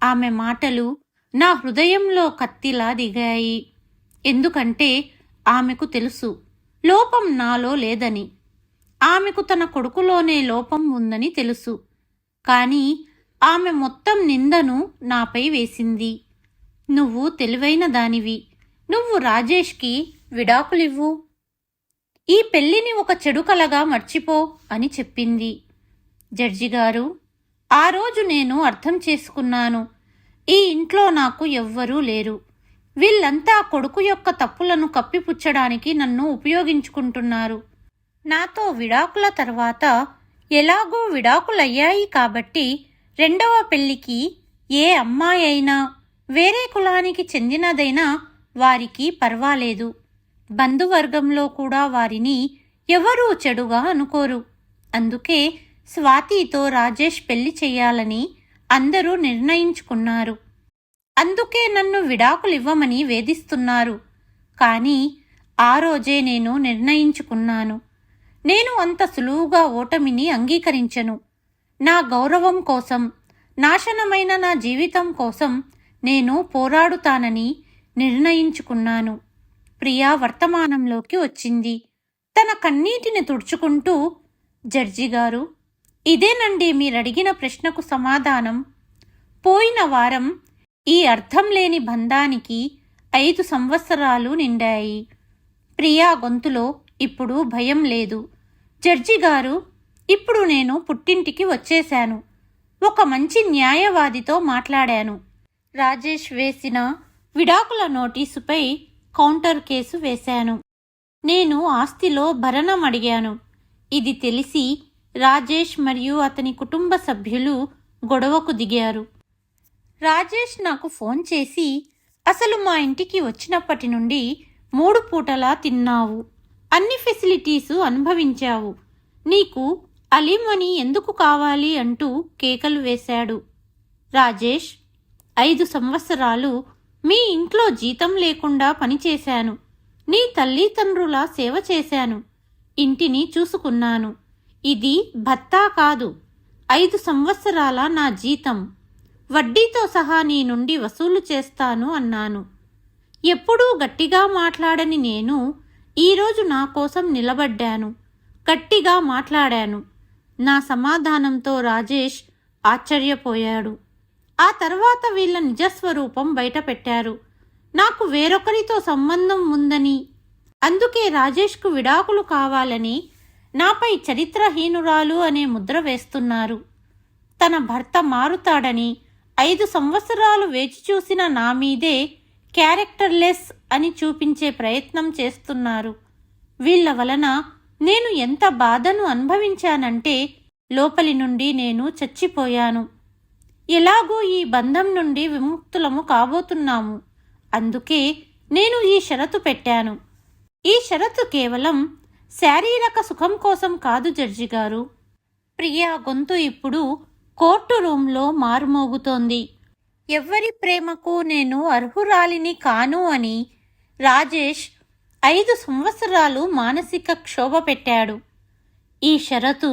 ఆమె మాటలు నా హృదయంలో కత్తిలా దిగాయి. ఎందుకంటే ఆమెకు తెలుసు లోపం నాలో లేదని. ఆమెకు తన కొడుకులోనే లోపం ఉందని తెలుసు. కానీ ఆమె మొత్తం నిందను నాపై వేసింది. నువ్వు తెలివైన దానివి. నువ్వు రాజేష్కి విడాకులివ్వు. ఈ పెళ్లిని ఒక చెడు కలగా మర్చిపో అని చెప్పింది. జడ్జిగారు, ఆ రోజు నేను అర్థం చేసుకున్నాను. ఈ ఇంట్లో నాకు ఎవ్వరూ లేరు. వీళ్ళంతా కొడుకు యొక్క తప్పులను కప్పిపుచ్చడానికి నన్ను ఉపయోగించుకుంటున్నారు. నాతో విడాకుల తర్వాత ఎలాగో విడాకులయ్యాయి కాబట్టి రెండవ పెళ్లికి ఏ అమ్మాయి అయినా వేరే కులానికి చెందినదైనా వారికి పర్వాలేదు. బంధువర్గంలో కూడా వారిని ఎవరూ చెడుగా అనుకోరు. అందుకే స్వాతితో రాజేష్ పెళ్లి చెయ్యాలని అందరూ నిర్ణయించుకున్నారు. అందుకే నన్ను విడాకులివ్వమని వేధిస్తున్నారు. కానీ ఆ రోజే నేను నిర్ణయించుకున్నాను. నేను అంత సులువుగా ఓటమిని అంగీకరించను. నా గౌరవం కోసం, నాశనమైన నా జీవితం కోసం నేను పోరాడుతానని నిర్ణయించుకున్నాను. ప్రియా వర్తమానంలోకి వచ్చింది. తన కన్నీటిని తుడుచుకుంటూ, జడ్జిగారు, ఇదేనండి మీరడిగిన ప్రశ్నకు సమాధానం. పోయిన వారం ఈ అర్థం లేని బంధానికి 5 సంవత్సరాలు నిండాయి. ప్రియా గొంతులో ఇప్పుడు భయం లేదు. జడ్జిగారు, ఇప్పుడు నేను పుట్టింటికి వచ్చేశాను. ఒక మంచి న్యాయవాదితో మాట్లాడాను. రాజేష్ వేసిన విడాకుల నోటీసుపై కౌంటర్ కేసు వేశాను. నేను ఆస్తిలో భరణం అడిగాను. ఇది తెలిసి రాజేష్ మరియు అతని కుటుంబ సభ్యులు గొడవకు దిగారు. రాజేష్ నాకు ఫోన్ చేసి, అసలు మా ఇంటికి వచ్చినప్పటి నుండి 3 పూటలా తిన్నావు, అన్ని ఫెసిలిటీసు అనుభవించావు, నీకు అలీమనీ ఎందుకు కావాలి అంటూ కేకలు వేశాడు. రాజేష్, 5 సంవత్సరాలు మీ ఇంట్లో జీతం లేకుండా పనిచేశాను. నీ తల్లిదండ్రుల సేవ చేశాను. ఇంటిని చూసుకున్నాను. ఇది భత్తా కాదు, 5 సంవత్సరాల నా జీతం. వడ్డీతో సహా నీ నుండి వసూలు చేస్తాను అన్నాను. ఎప్పుడూ గట్టిగా మాట్లాడని నేను ఈరోజు నా కోసం నిలబడ్డాను. గట్టిగా మాట్లాడాను. నా సమాధానంతో రాజేష్ ఆశ్చర్యపోయాడు. ఆ తర్వాత వీళ్ళ నిజస్వరూపం బయటపెట్టారు. నాకు వేరొకరితో సంబంధం ఉందని, అందుకే రాజేష్కు విడాకులు కావాలని నాపై చరిత్రహీనురాలు అనే ముద్ర వేస్తున్నారు. తన భర్త మారుతాడని 5 సంవత్సరాలు వేచి చూసిన నా మీదే క్యారెక్టర్లెస్ అని చూపించే ప్రయత్నం చేస్తున్నారు. వీళ్ల వలన నేను ఎంత బాధను అనుభవించానంటే లోపలి నుండి నేను చచ్చిపోయాను. ఎలాగూ ఈ బంధం నుండి విముక్తులము కాబోతున్నాము. అందుకే నేను ఈ షరతు పెట్టాను. ఈ షరతు కేవలం శారీరక సుఖం కోసం కాదు జడ్జిగారు. ప్రియా గొంతు ఇప్పుడు కోర్టు రూంలో మారుమోగుతోంది. ఎవ్వరి ప్రేమకు నేను అర్హురాలిని కాను అని రాజేష్ 5 సంవత్సరాలు మానసిక క్షోభ పెట్టాడు. ఈ షరతు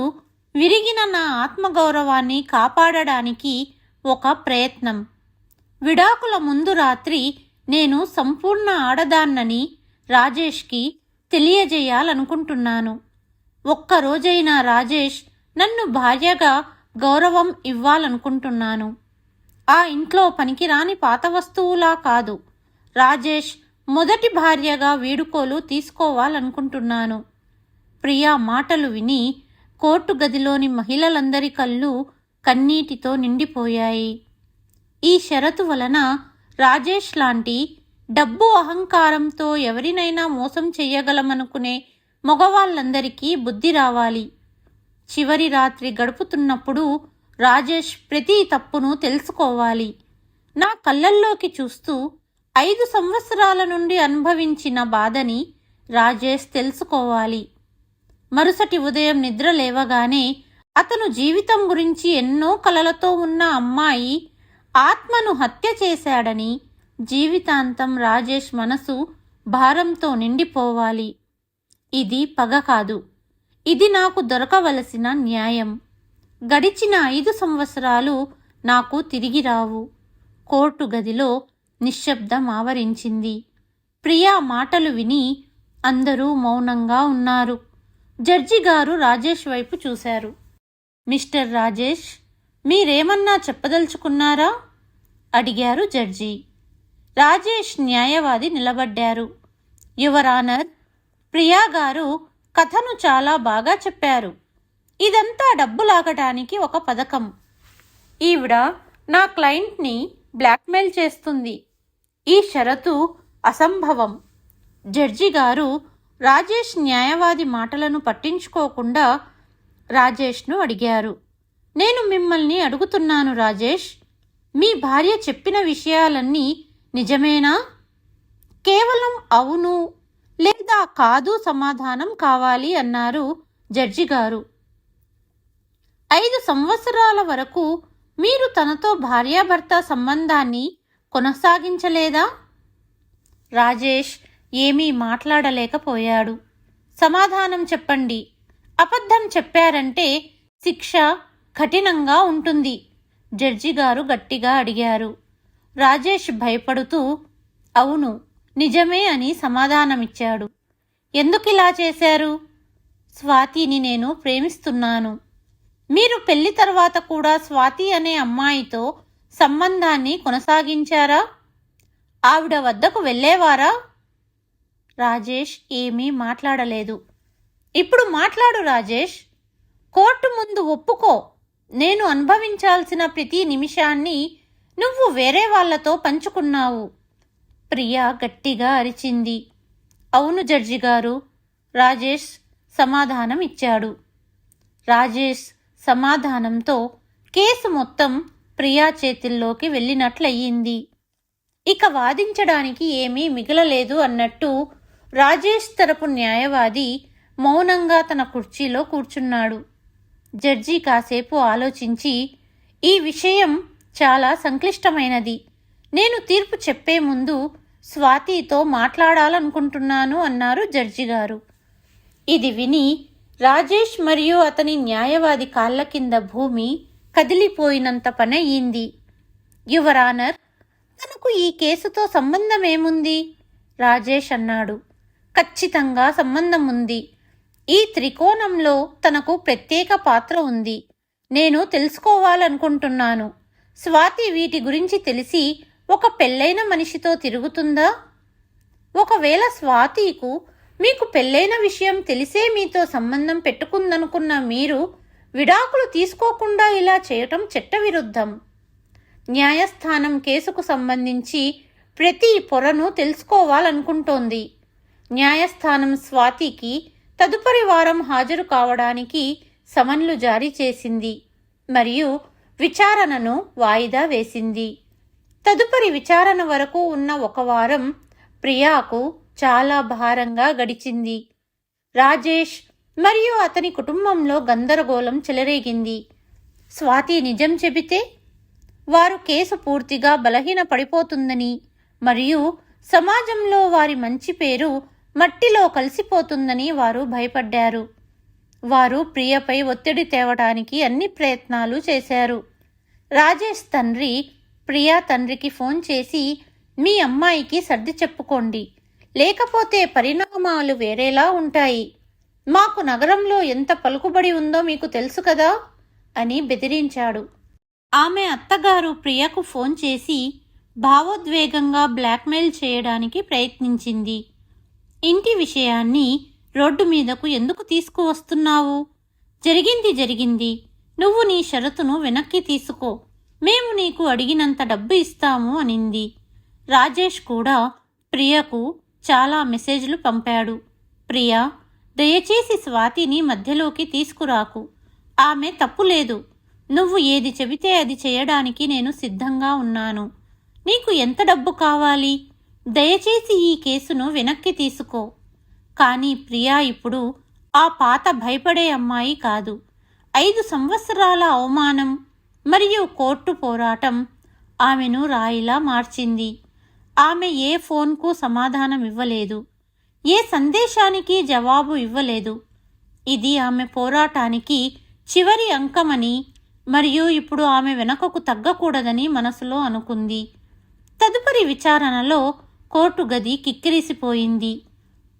విరిగిన నా ఆత్మగౌరవాన్ని కాపాడడానికి ఒక ప్రయత్నం. విడాకుల ముందు రాత్రి నేను సంపూర్ణ ఆడదాన్నని రాజేష్కి తెలియజేయాలనుకుంటున్నాను. ఒక్కరోజైనా రాజేష్ నన్ను భార్యగా గౌరవం ఇవ్వాలనుకుంటున్నాను. ఆ ఇంట్లో పనికిరాని పాత వస్తువులా కాదు, రాజేష్ మొదటి భార్యగా వీడుకోలు తీసుకోవాలనుకుంటున్నాను. ప్రియా మాటలు విని కోర్టు గదిలోని మహిళలందరి కళ్ళు కన్నీటితో నిండిపోయాయి. ఈ షరతు వలన రాజేష్ లాంటి డబ్బు అహంకారంతో ఎవరినైనా మోసం చెయ్యగలమనుకునే మగవాళ్ళందరికీ బుద్ధి రావాలి. చివరి రాత్రి గడుపుతున్నప్పుడు రాజేష్ ప్రతి తప్పును తెలుసుకోవాలి. నా కళ్ళల్లోకి చూస్తూ 5 సంవత్సరాల నుండి అనుభవించిన బాధని రాజేష్ తెలుసుకోవాలి. మరుసటి ఉదయం నిద్ర లేవగానే అతను జీవితం గురించి ఎన్నో కలలతో ఉన్న అమ్మాయి ఆత్మను హత్య చేశాడని జీవితాంతం రాజేష్ మనసు భారంతో నిండిపోవాలి. ఇది పగ కాదు, ఇది నాకు దొరకవలసిన న్యాయం. గడిచిన 5 సంవత్సరాలు నాకు తిరిగి రావు. కోర్టు గదిలో నిశ్శబ్దం ఆవరించింది. ప్రియా మాటలు విని అందరూ మౌనంగా ఉన్నారు. జడ్జి గారు రాజేష్ వైపు చూశారు. మిస్టర్ రాజేష్, మీరేమన్నా చెప్పదలుచుకున్నారా? అడిగారు జడ్జి. రాజేష్ న్యాయవాది నిలబడ్డారు. యువర్ ఆనర్, ప్రియా గారు కథను చాలా బాగా చెప్పారు. ఇదంతా డబ్బు లాగటానికి ఒక పథకం. ఈవిడ నా క్లయింట్ని బ్లాక్మెయిల్ చేస్తుంది. ఈ షరతు అసంభవం. జడ్జి గారు రాజేష్ న్యాయవాది మాటలను పట్టించుకోకుండా రాజేష్ను అడిగారు. నేను మిమ్మల్ని అడుగుతున్నాను రాజేష్, మీ భార్య చెప్పిన విషయాలన్నీ నిజమేనా? కేవలం అవును లేదా కాదు సమాధానం కావాలి అన్నారు జడ్జి గారు. 5 సంవత్సరాల వరకు మీరు తనతో భార్యాభర్త సంబంధాన్ని కొనసాగించలేదా? రాజేష్ ఏమీ మాట్లాడలేకపోయాడు. సమాధానం చెప్పండి. అబద్ధం చెప్పారంటే శిక్ష కఠినంగా ఉంటుంది, జడ్జి గారు గట్టిగా అడిగారు. రాజేష్ భయపడుతూ అవును నిజమే అని సమాధానమిచ్చాడు. ఎందుకిలా చేశారు? స్వాతిని నేను ప్రేమిస్తున్నాను. మీరు పెళ్లి తర్వాత కూడా స్వాతి అనే అమ్మాయితో సంబంధాన్ని కొనసాగించారా? ఆవిడ వద్దకు వెళ్ళేవారా? రాజేష్ ఏమీ మాట్లాడలేదు. ఇప్పుడు మాట్లాడు రాజేష్. కోర్టు ముందు ఒప్పుకో. నేను అనుభవించాల్సిన ప్రతి నిమిషాన్ని నువ్వు వేరే వాళ్లతో పంచుకున్నావు. ప్రియా గట్టిగా అరిచింది. అవును జడ్జి గారు, రాజేష్ సమాధానం ఇచ్చాడు. రాజేష్ సమాధానంతో కేసు మొత్తం ప్రియా చేతుల్లోకి వెళ్ళినట్లయింది. ఇక వాదించడానికి ఏమీ మిగలలేదు అన్నట్టు రాజేష్ తరపు న్యాయవాది మౌనంగా తన కుర్చీలో కూర్చున్నాడు. జడ్జి కాసేపు ఆలోచించి, ఈ విషయం చాలా సంక్లిష్టమైనది. నేను తీర్పు చెప్పే ముందు స్వాతితో మాట్లాడాలనుకుంటున్నాను అన్నారు జడ్జి గారు. ఇది విని రాజేష్ మరియు అతని న్యాయవాది కాళ్ల కింద భూమి కదిలిపోయినంత పనయ్యింది. యువర్ ఆనర్, తనకు ఈ కేసుతో సంబంధమేముంది? రాజేష్ అన్నాడు. ఖచ్చితంగా సంబంధం ఉంది. ఈ త్రికోణంలో తనకు ప్రత్యేక పాత్ర ఉంది. నేను తెలుసుకోవాలనుకుంటున్నాను. స్వాతి వీటి గురించి తెలిసి ఒక పెళ్ళైన మనిషితో తిరుగుతుందా? ఒకవేళ స్వాతికు మీకు పెళ్ళైన విషయం తెలిసే మీతో సంబంధం పెట్టుకుందనుకున్న మీరు విడాకులు తీసుకోకుండా ఇలా చేయటం చట్టవిరుద్ధం. న్యాయస్థానం కేసుకు సంబంధించి ప్రతి పొరను తెలుసుకోవాలనుకుంటోంది. న్యాయస్థానం స్వాతికి తదుపరి వారం హాజరు కావడానికి సమన్లు జారీ చేసింది మరియు విచారణను వాయిదా వేసింది. తదుపరి విచారణ వరకు ఉన్న ఒక వారం ప్రియాకు చాలా భారంగా గడిచింది. రాజేష్ మరియు అతని కుటుంబంలో గందరగోళం చెలరేగింది. స్వాతి నిజం చెబితే వారు కేసు పూర్తిగా బలహీన పడిపోతుందని మరియు సమాజంలో వారి మంచి పేరు మట్టిలో కలిసిపోతుందని వారు భయపడ్డారు. వారు ప్రియపై ఒత్తిడి తేవడానికి అన్ని ప్రయత్నాలు చేశారు. రాజేష్ తండ్రి ప్రియా తండ్రికి ఫోన్ చేసి, మీ అమ్మాయికి సర్ది చెప్పుకోండి, లేకపోతే పరిణామాలు వేరేలా ఉంటాయి. మాకు నగరంలో ఎంత పలుకుబడి ఉందో మీకు తెలుసు కదా అని బెదిరించాడు. ఆమె అత్తగారు ప్రియకు ఫోన్ చేసి భావోద్వేగంగా బ్లాక్మెయిల్ చేయడానికి ప్రయత్నించింది. ఇంటి విషయాన్ని రోడ్డు మీదకు ఎందుకు తీసుకువస్తున్నావు? జరిగింది జరిగింది. నువ్వు నీ షరతును వెనక్కి తీసుకో. మేము నీకు అడిగినంత డబ్బు ఇస్తాము అనింది. రాజేష్ కూడా ప్రియకు చాలా మెసేజ్లు పంపాడు. ప్రియా, దయచేసి స్వాతిని మధ్యలోకి తీసుకురాకు. ఆమె తప్పు లేదు. నువ్వు ఏది చెబితే అది చేయడానికి నేను సిద్ధంగా ఉన్నాను. నీకు ఎంత డబ్బు కావాలి? దయచేసి ఈ కేసును వెనక్కి తీసుకో. కానీ ప్రియా ఇప్పుడు ఆ పాత భయపడే అమ్మాయి కాదు. 5 సంవత్సరాల అవమానం మరియు కోర్టు పోరాటం ఆమెను రాయిలా మార్చింది. ఆమె ఏ ఫోన్కు సమాధానం ఇవ్వలేదు, ఏ సందేశానికి జవాబు ఇవ్వలేదు. ఇది ఆమె పోరాటానికి చివరి అంకమని మరియు ఇప్పుడు ఆమె వెనకకు తగ్గకూడదని మనసులో అనుకుంది. తదుపరి విచారణలో కోర్టు గది కిక్కిరిసిపోయింది.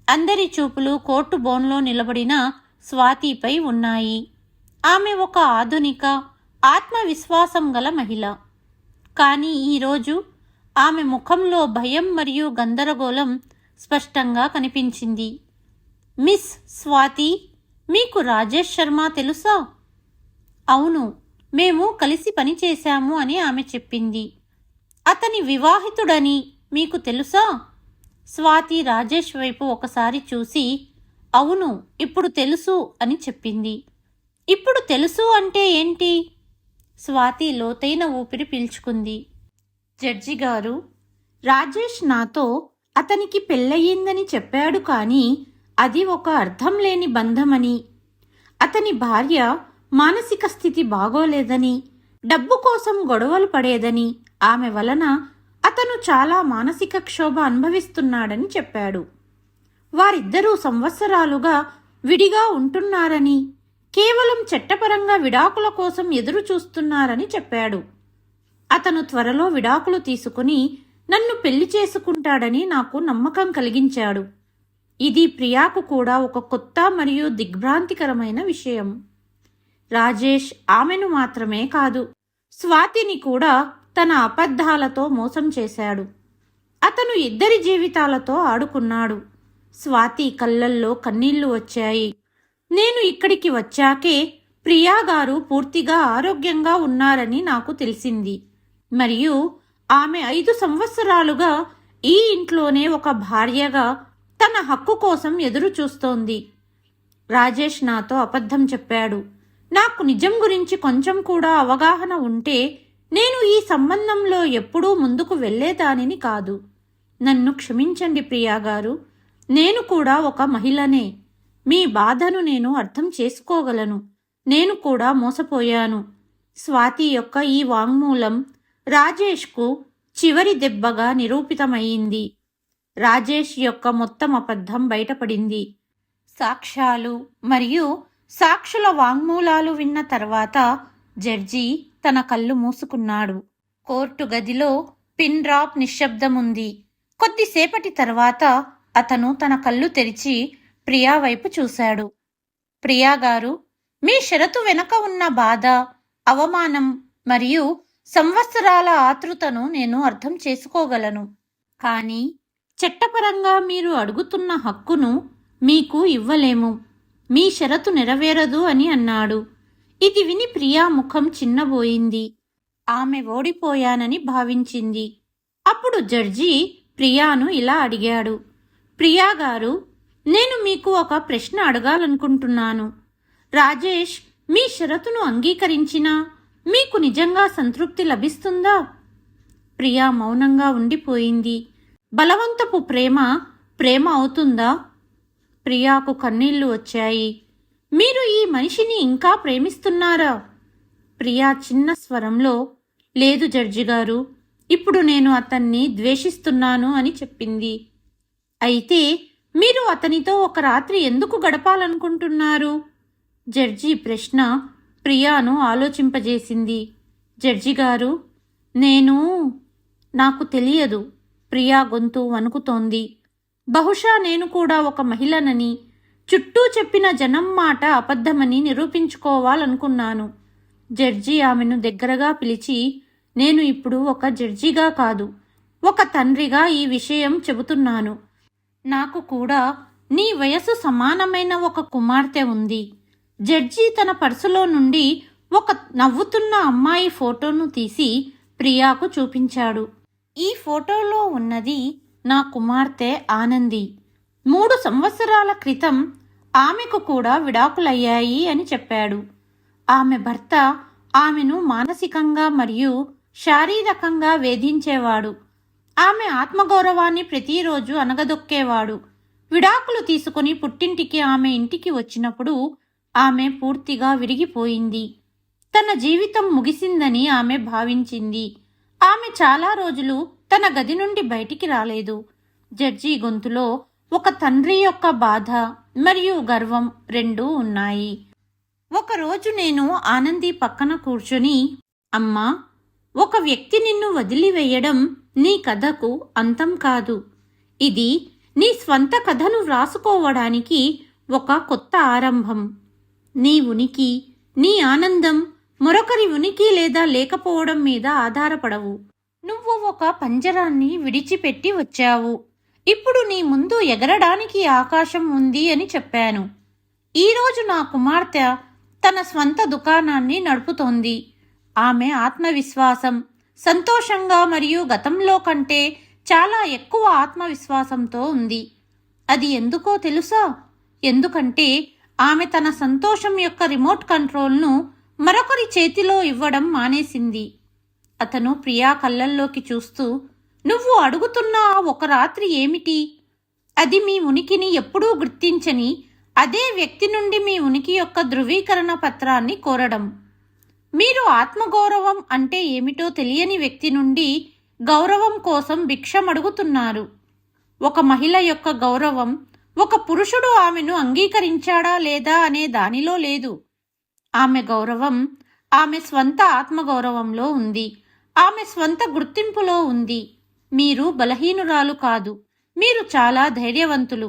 అందరి చూపులు కోర్టు బోన్లో నిలబడిన స్వాతిపై ఉన్నాయి. ఆమె ఒక ఆధునిక, ఆత్మవిశ్వాసం గల మహిళ. కానీ ఈరోజు ఆమె ముఖంలో భయం మరియు గందరగోళం స్పష్టంగా కనిపించింది. మిస్ స్వాతి, మీకు రాజేష్ శర్మ తెలుసా? అవును, మేము కలిసి పనిచేశాము అని ఆమె చెప్పింది. అతని వివాహితుడని మీకు తెలుసా? స్వాతి రాజేష్ వైపు ఒకసారి చూసి అవును, ఇప్పుడు తెలుసు అని చెప్పింది. ఇప్పుడు తెలుసు అంటే ఏంటి? స్వాతి లోతైన ఊపిరి పీల్చుకుంది. జడ్జి గారు, రాజేష్ నాతో అతనికి పెళ్ళయిందని చెప్పాడు, కానీ అది ఒక అర్థం లేని బంధమని, అతని భార్య మానసిక స్థితి బాగోలేదని, డబ్బు కోసం గొడవలు పడేదని, ఆమె వలన అతను చాలా మానసిక క్షోభ అనుభవిస్తున్నాడని చెప్పాడు. వారిద్దరూ సంవత్సరాలుగా విడిగా ఉంటున్నారని, కేవలం చట్టపరంగా విడాకుల కోసం ఎదురు చూస్తున్నారని చెప్పాడు. అతను త్వరలో విడాకులు తీసుకుని నన్ను పెళ్లి చేసుకుంటాడని నాకు నమ్మకం కలిగించాడు. ఇది ప్రియాకు కూడా ఒక కొత్త మరియు దిగ్భ్రాంతికరమైన విషయం. రాజేష్ ఆమెను మాత్రమే కాదు, స్వాతిని కూడా తన అబద్ధాలతో మోసం చేశాడు. అతను ఇద్దరి జీవితాలతో ఆడుకున్నాడు. స్వాతి కళ్ళల్లో కన్నీళ్లు వచ్చాయి. నేను ఇక్కడికి వచ్చాకే ప్రియా గారు పూర్తిగా ఆరోగ్యంగా ఉన్నారని నాకు తెలిసింది, మరియు ఆమె 5 సంవత్సరాలుగా ఈ ఇంట్లోనే ఒక భార్యగా తన హక్కు కోసం ఎదురు చూస్తోంది. రాజేష్ నాతో అబద్ధం చెప్పాడు. నాకు నిజం గురించి కొంచెం కూడా అవగాహన ఉంటే నేను ఈ సంబంధంలో ఎప్పుడూ ముందుకు వెళ్లేదానిని కాదు. నన్ను క్షమించండి ప్రియా గారు, నేను కూడా ఒక మహిళనే. మీ బాధను నేను అర్థం చేసుకోగలను. నేను కూడా మోసపోయాను. స్వాతి యొక్క ఈ వాంగ్మూలం రాజేష్కు చివరి దెబ్బగా నిరూపితమయ్యింది. రాజేష్ యొక్క మొత్తం అబద్ధం బయటపడింది. సాక్ష్యాలు మరియు సాక్షుల వాంగ్మూలాలు విన్న తర్వాత జడ్జి తన కళ్ళు మూసుకున్నాడు. కోర్టు గదిలో పిన్ డ్రాప్ నిశ్శబ్దముంది. కొద్దిసేపటి తర్వాత అతను తన కళ్ళు తెరిచి ప్రియా వైపు చూశాడు. ప్రియా గారు, మీ షరతు వెనుక ఉన్న బాధ, అవమానం మరియు సంవత్సరాల ఆతృతను నేను అర్థం చేసుకోగలను. కానీ చట్టపరంగా మీరు అడుగుతున్న హక్కును మీకు ఇవ్వలేము. మీ షరతు నెరవేరదు అని అన్నాడు. ఇది విని ప్రియా ముఖం చిన్నబోయింది. ఆమె ఓడిపోయానని భావించింది. అప్పుడు జడ్జి ప్రియాను ఇలా అడిగాడు. ప్రియా గారు, నేను మీకు ఒక ప్రశ్న అడగాలనుకుంటున్నాను. రాజేష్ మీ షరతును అంగీకరించినా మీకు నిజంగా సంతృప్తి లభిస్తుందా? ప్రియా మౌనంగా ఉండిపోయింది. బలవంతపు ప్రేమ ప్రేమ అవుతుందా? ప్రియాకు కన్నీళ్లు వచ్చాయి. మీరు ఈ మనిషిని ఇంకా ప్రేమిస్తున్నారా? ప్రియా చిన్న స్వరంలో, లేదు జడ్జి గారు, ఇప్పుడు నేను అతన్ని ద్వేషిస్తున్నాను అని చెప్పింది. అయితే మీరు అతనితో ఒక రాత్రి ఎందుకు గడపాలనుకుంటున్నారు? జడ్జి ప్రశ్న ప్రియాను ఆలోచింపజేసింది. జడ్జి గారు, నాకు తెలియదు. ప్రియా గొంతు వణుకుతోంది. బహుశా నేను కూడా ఒక మహిళనని, చుట్టూ చెప్పిన జనం మాట అబద్ధమని నిరూపించుకోవాలనుకున్నాను. జడ్జి ఆమెను దగ్గరగా పిలిచి, నేను ఇప్పుడు ఒక జడ్జిగా కాదు, ఒక తండ్రిగా ఈ విషయం చెబుతున్నాను. నాకు కూడా నీ వయసు సమానమైన ఒక కుమార్తె ఉంది. జడ్జి తన పర్సులో నుండి ఒక నవ్వుతున్న అమ్మాయి ఫోటోను తీసి ప్రియాకు చూపించాడు. ఈ ఫోటోలో ఉన్నది నా కుమార్తె ఆనంది. 3 సంవత్సరాల క్రితం ఆమెకు కూడా విడాకులయ్యాయి అని చెప్పాడు. ఆమె భర్త ఆమెను మానసికంగా మరియు శారీరకంగా వేధించేవాడు. ఆమె ఆత్మగౌరవాన్ని ప్రతిరోజు అనగదొక్కేవాడు. విడాకులు తీసుకుని పుట్టింటికి ఆమె ఇంటికి వచ్చినప్పుడు ఆమె పూర్తిగా విరిగిపోయింది. తన జీవితం ముగిసిందని ఆమె భావించింది. ఆమె చాలా రోజులు తన గది నుండి బయటికి రాలేదు. జడ్జి గొంతులో ఒక తండ్రి యొక్క బాధ మరియు గర్వం రెండూ ఉన్నాయి. ఒకరోజు నేను ఆనంది పక్కన కూర్చొని, అమ్మా, ఒక వ్యక్తి నిన్ను వదిలివేయడం నీ కథకు అంతం కాదు. ఇది నీ స్వంత కథను వ్రాసుకోవడానికి ఒక కొత్త ఆరంభం. నీ ఉనికి, నీ ఆనందం మరొకరి ఉనికి లేదా లేకపోవడం మీద ఆధారపడవు. నువ్వు ఒక పంజరాన్ని విడిచిపెట్టి వచ్చావు. ఇప్పుడు నీ ముందు ఎగరడానికి ఆకాశం ఉంది అని చెప్పాను. ఈరోజు నా కుమార్తె తన స్వంత దుకాణాన్ని నడుపుతోంది. ఆమె ఆత్మవిశ్వాసం, సంతోషంగా మరియు గతంలో కంటే చాలా ఎక్కువ ఆత్మవిశ్వాసంతో ఉంది. అది ఎందుకో తెలుసా? ఎందుకంటే ఆమె తన సంతోషం యొక్క రిమోట్ కంట్రోల్ను మరొకరి చేతిలో ఇవ్వడం మానేసింది. అతను ప్రియా కళ్ళల్లోకి చూస్తూ, నువ్వు అడుగుతున్న ఆ ఒక రాత్రి ఏమిటి? అది మీ ఉనికిని ఎప్పుడూ గుర్తించని అదే వ్యక్తి నుండి మీ ఉనికి యొక్క ధృవీకరణ పత్రాన్ని కోరడం. మీరు ఆత్మగౌరవం అంటే ఏమిటో తెలియని వ్యక్తి నుండి గౌరవం కోసం భిక్షమడుగుతున్నారు. ఒక మహిళ యొక్క గౌరవం ఒక పురుషుడు ఆమెను అంగీకరించాడా లేదా అనే దానిలో లేదు. ఆమె గౌరవం ఆమె స్వంత ఆత్మగౌరవంలో ఉంది, ఆమె స్వంత గుర్తింపులో ఉంది. మీరు బలహీనురాలు కాదు, మీరు చాలా ధైర్యవంతులు.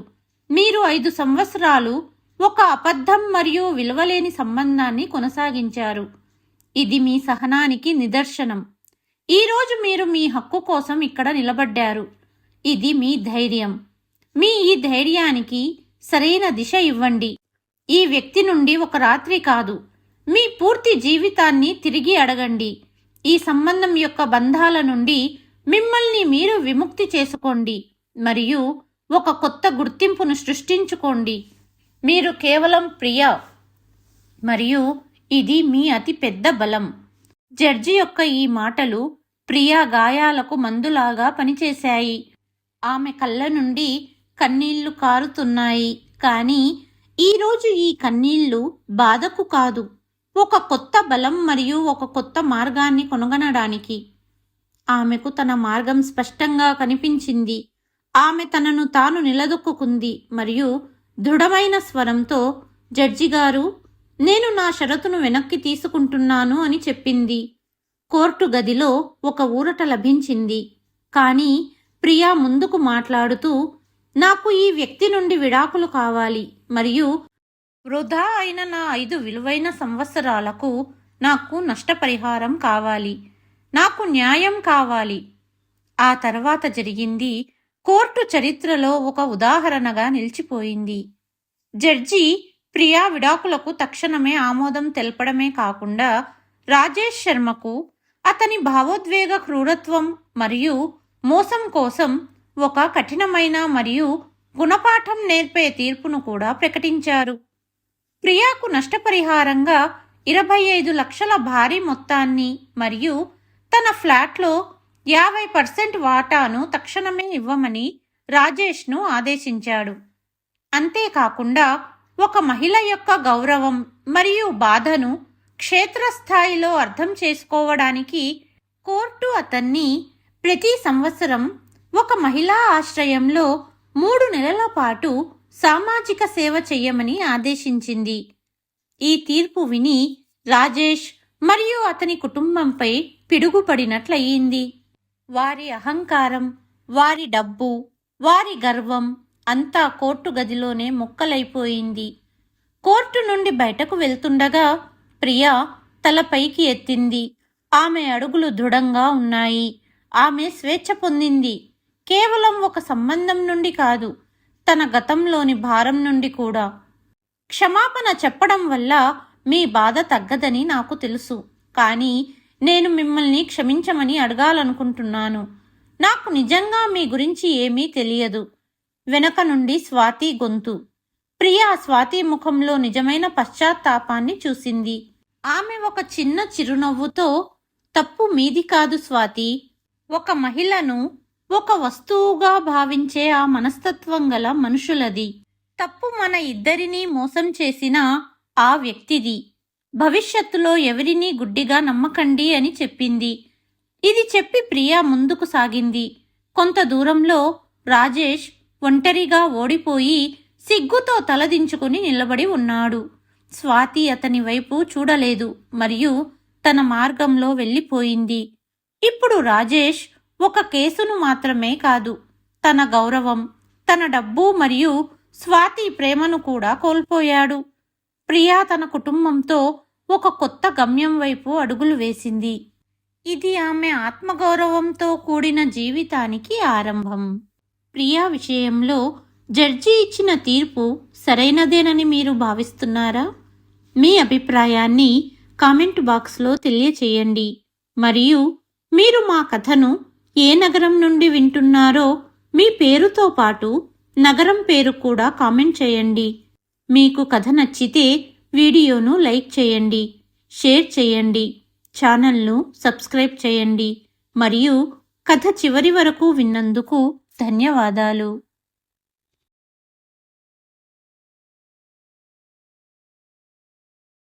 మీరు 5 సంవత్సరాలు ఒక అబద్ధం మరియు విలువలేని సంబంధాన్ని కొనసాగించారు. ఇది మీ సహనానికి నిదర్శనం. ఈరోజు మీరు మీ హక్కు కోసం ఇక్కడ నిలబడ్డారు. ఇది మీ ధైర్యం. మీ ఈ ధైర్యానికి సరైన దిశ ఇవ్వండి. ఈ వ్యక్తి నుండి ఒక రాత్రి కాదు, మీ పూర్తి జీవితాన్ని తిరిగి అడగండి. ఈ సంబంధం యొక్క బంధాల నుండి మిమ్మల్ని మీరు విముక్తి చేసుకోండి మరియు ఒక కొత్త గుర్తింపును సృష్టించుకోండి. మీరు కేవలం ప్రియ మరియు ఇది మీ అతి పెద్ద బలం. జడ్జి యొక్క ఈ మాటలు ప్రియా గాయాలకు మందులాగా పనిచేశాయి. ఆమె కళ్ళ నుండి కన్నీళ్లు కారుతున్నాయి. కానీ ఈరోజు ఈ కన్నీళ్లు బాధకు కాదు, ఒక కొత్త బలం మరియు ఒక కొత్త మార్గాన్ని కనుగొనడానికి. ఆమెకు తన మార్గం స్పష్టంగా కనిపించింది. ఆమె తనను తాను నిలదొక్కుంది మరియు దృఢమైన స్వరంతో, జడ్జి గారు, నేను నా షరతును వెనక్కి తీసుకుంటున్నాను అని చెప్పింది. కోర్టు గదిలో ఒక ఊరట లభించింది. కానీ ప్రియా ముందుకు మాట్లాడుతూ, నాకు ఈ వ్యక్తి నుండి విడాకులు కావాలి మరియు వృధా అయిన నా 5 విలువైన సంవత్సరాలకు నాకు నష్టపరిహారం కావాలి. నాకు న్యాయం కావాలి. ఆ తర్వాత జరిగింది కోర్టు చరిత్రలో ఒక ఉదాహరణగా నిలిచిపోయింది. జడ్జి ప్రియా విడాకులకు తక్షణమే ఆమోదం తెలపడమే కాకుండా రాజేష్ శర్మకు అతని భావోద్వేగ క్రూరత్వం మరియు మోసం కోసం ఒక కఠినమైన మరియు గుణపాఠం నేర్పే తీర్పును కూడా ప్రకటించారు. ప్రియాకు నష్టపరిహారంగా 25 లక్షల భారీ మొత్తాన్ని మరియు తన ఫ్లాట్లో 50% వాటాను తక్షణమే ఇవ్వమని రాజేష్ను ఆదేశించాడు. అంతేకాకుండా ఒక మహిళ యొక్క గౌరవం మరియు బాధను క్షేత్రస్థాయిలో అర్థం చేసుకోవడానికి కోర్టు అతన్ని ప్రతి సంవత్సరం ఒక మహిళా ఆశ్రయంలో 3 నెలల పాటు సామాజిక సేవ చెయ్యమని ఆదేశించింది. ఈ తీర్పు విని రాజేష్ మరియు అతని కుటుంబంపై పిడుగుపడినట్లయింది. వారి అహంకారం, వారి డబ్బు, వారి గర్వం అంతా కోర్టు గదిలోనే ముక్కలైపోయింది. కోర్టు నుండి బయటకు వెళ్తుండగా ప్రియా తల పైకి ఎత్తింది. ఆమె అడుగులు దృఢంగా ఉన్నాయి. ఆమె స్వేచ్ఛ పొందింది. కేవలం ఒక సంబంధం నుండి కాదు, తన గతంలోని భారం నుండి కూడా. క్షమాపణ చెప్పడం వల్ల మీ బాధ తగ్గదని నాకు తెలుసు, కానీ నేను మిమ్మల్ని క్షమించమని అడగాలనుకుంటున్నాను. నాకు నిజంగా మీ గురించి ఏమీ తెలియదు. వెనక నుండి స్వాతి గొంతు. ప్రియా స్వాతి ముఖంలో నిజమైన పశ్చాత్తాపాన్ని చూసింది. ఆమె ఒక చిన్న చిరునవ్వుతో, తప్పు మీది కాదు స్వాతి. ఒక మహిళను ఒక వస్తువుగా భావించే ఆ మనస్తత్వం గల మనుషులది. తప్పు మన ఇద్దరినీ మోసం చేసిన ఆ వ్యక్తిది. భవిష్యత్తులో ఎవరినీ గుడ్డిగా నమ్మకండి అని చెప్పింది. ఇది చెప్పి ప్రియా ముందుకు సాగింది. కొంత దూరంలో రాజేష్ ఒంటరిగా ఓడిపోయి సిగ్గుతో తలదించుకుని నిలబడి ఉన్నాడు. స్వాతి అతని వైపు చూడలేదు మరియు తన మార్గంలో వెళ్ళిపోయింది. ఇప్పుడు రాజేష్ ఒక కేసును మాత్రమే కాదు, తన గౌరవం, తన డబ్బు మరియు స్వాతి ప్రేమను కూడా కోల్పోయాడు. ప్రియా తన కుటుంబంతో ఒక కొత్త గమ్యం వైపు అడుగులు వేసింది. ఇది ఆమె ఆత్మగౌరవంతో కూడిన జీవితానికి ఆరంభం. ప్రియా విషయంలో జడ్జి ఇచ్చిన తీర్పు సరైనదేనని మీరు భావిస్తున్నారా? మీ అభిప్రాయాన్ని కామెంట్ బాక్స్లో తెలియచేయండి. మరియు మీరు మా కథను ఏ నగరం నుండి వింటున్నారో మీ పేరుతో పాటు నగరం పేరు కూడా కామెంట్ చేయండి. మీకు కథ నచ్చితే వీడియోను లైక్ చేయండి, షేర్ చేయండి, ఛానల్ను సబ్స్క్రైబ్ చేయండి మరియు కథ చివరి వరకు విన్నందుకు ధన్యవాదాలు.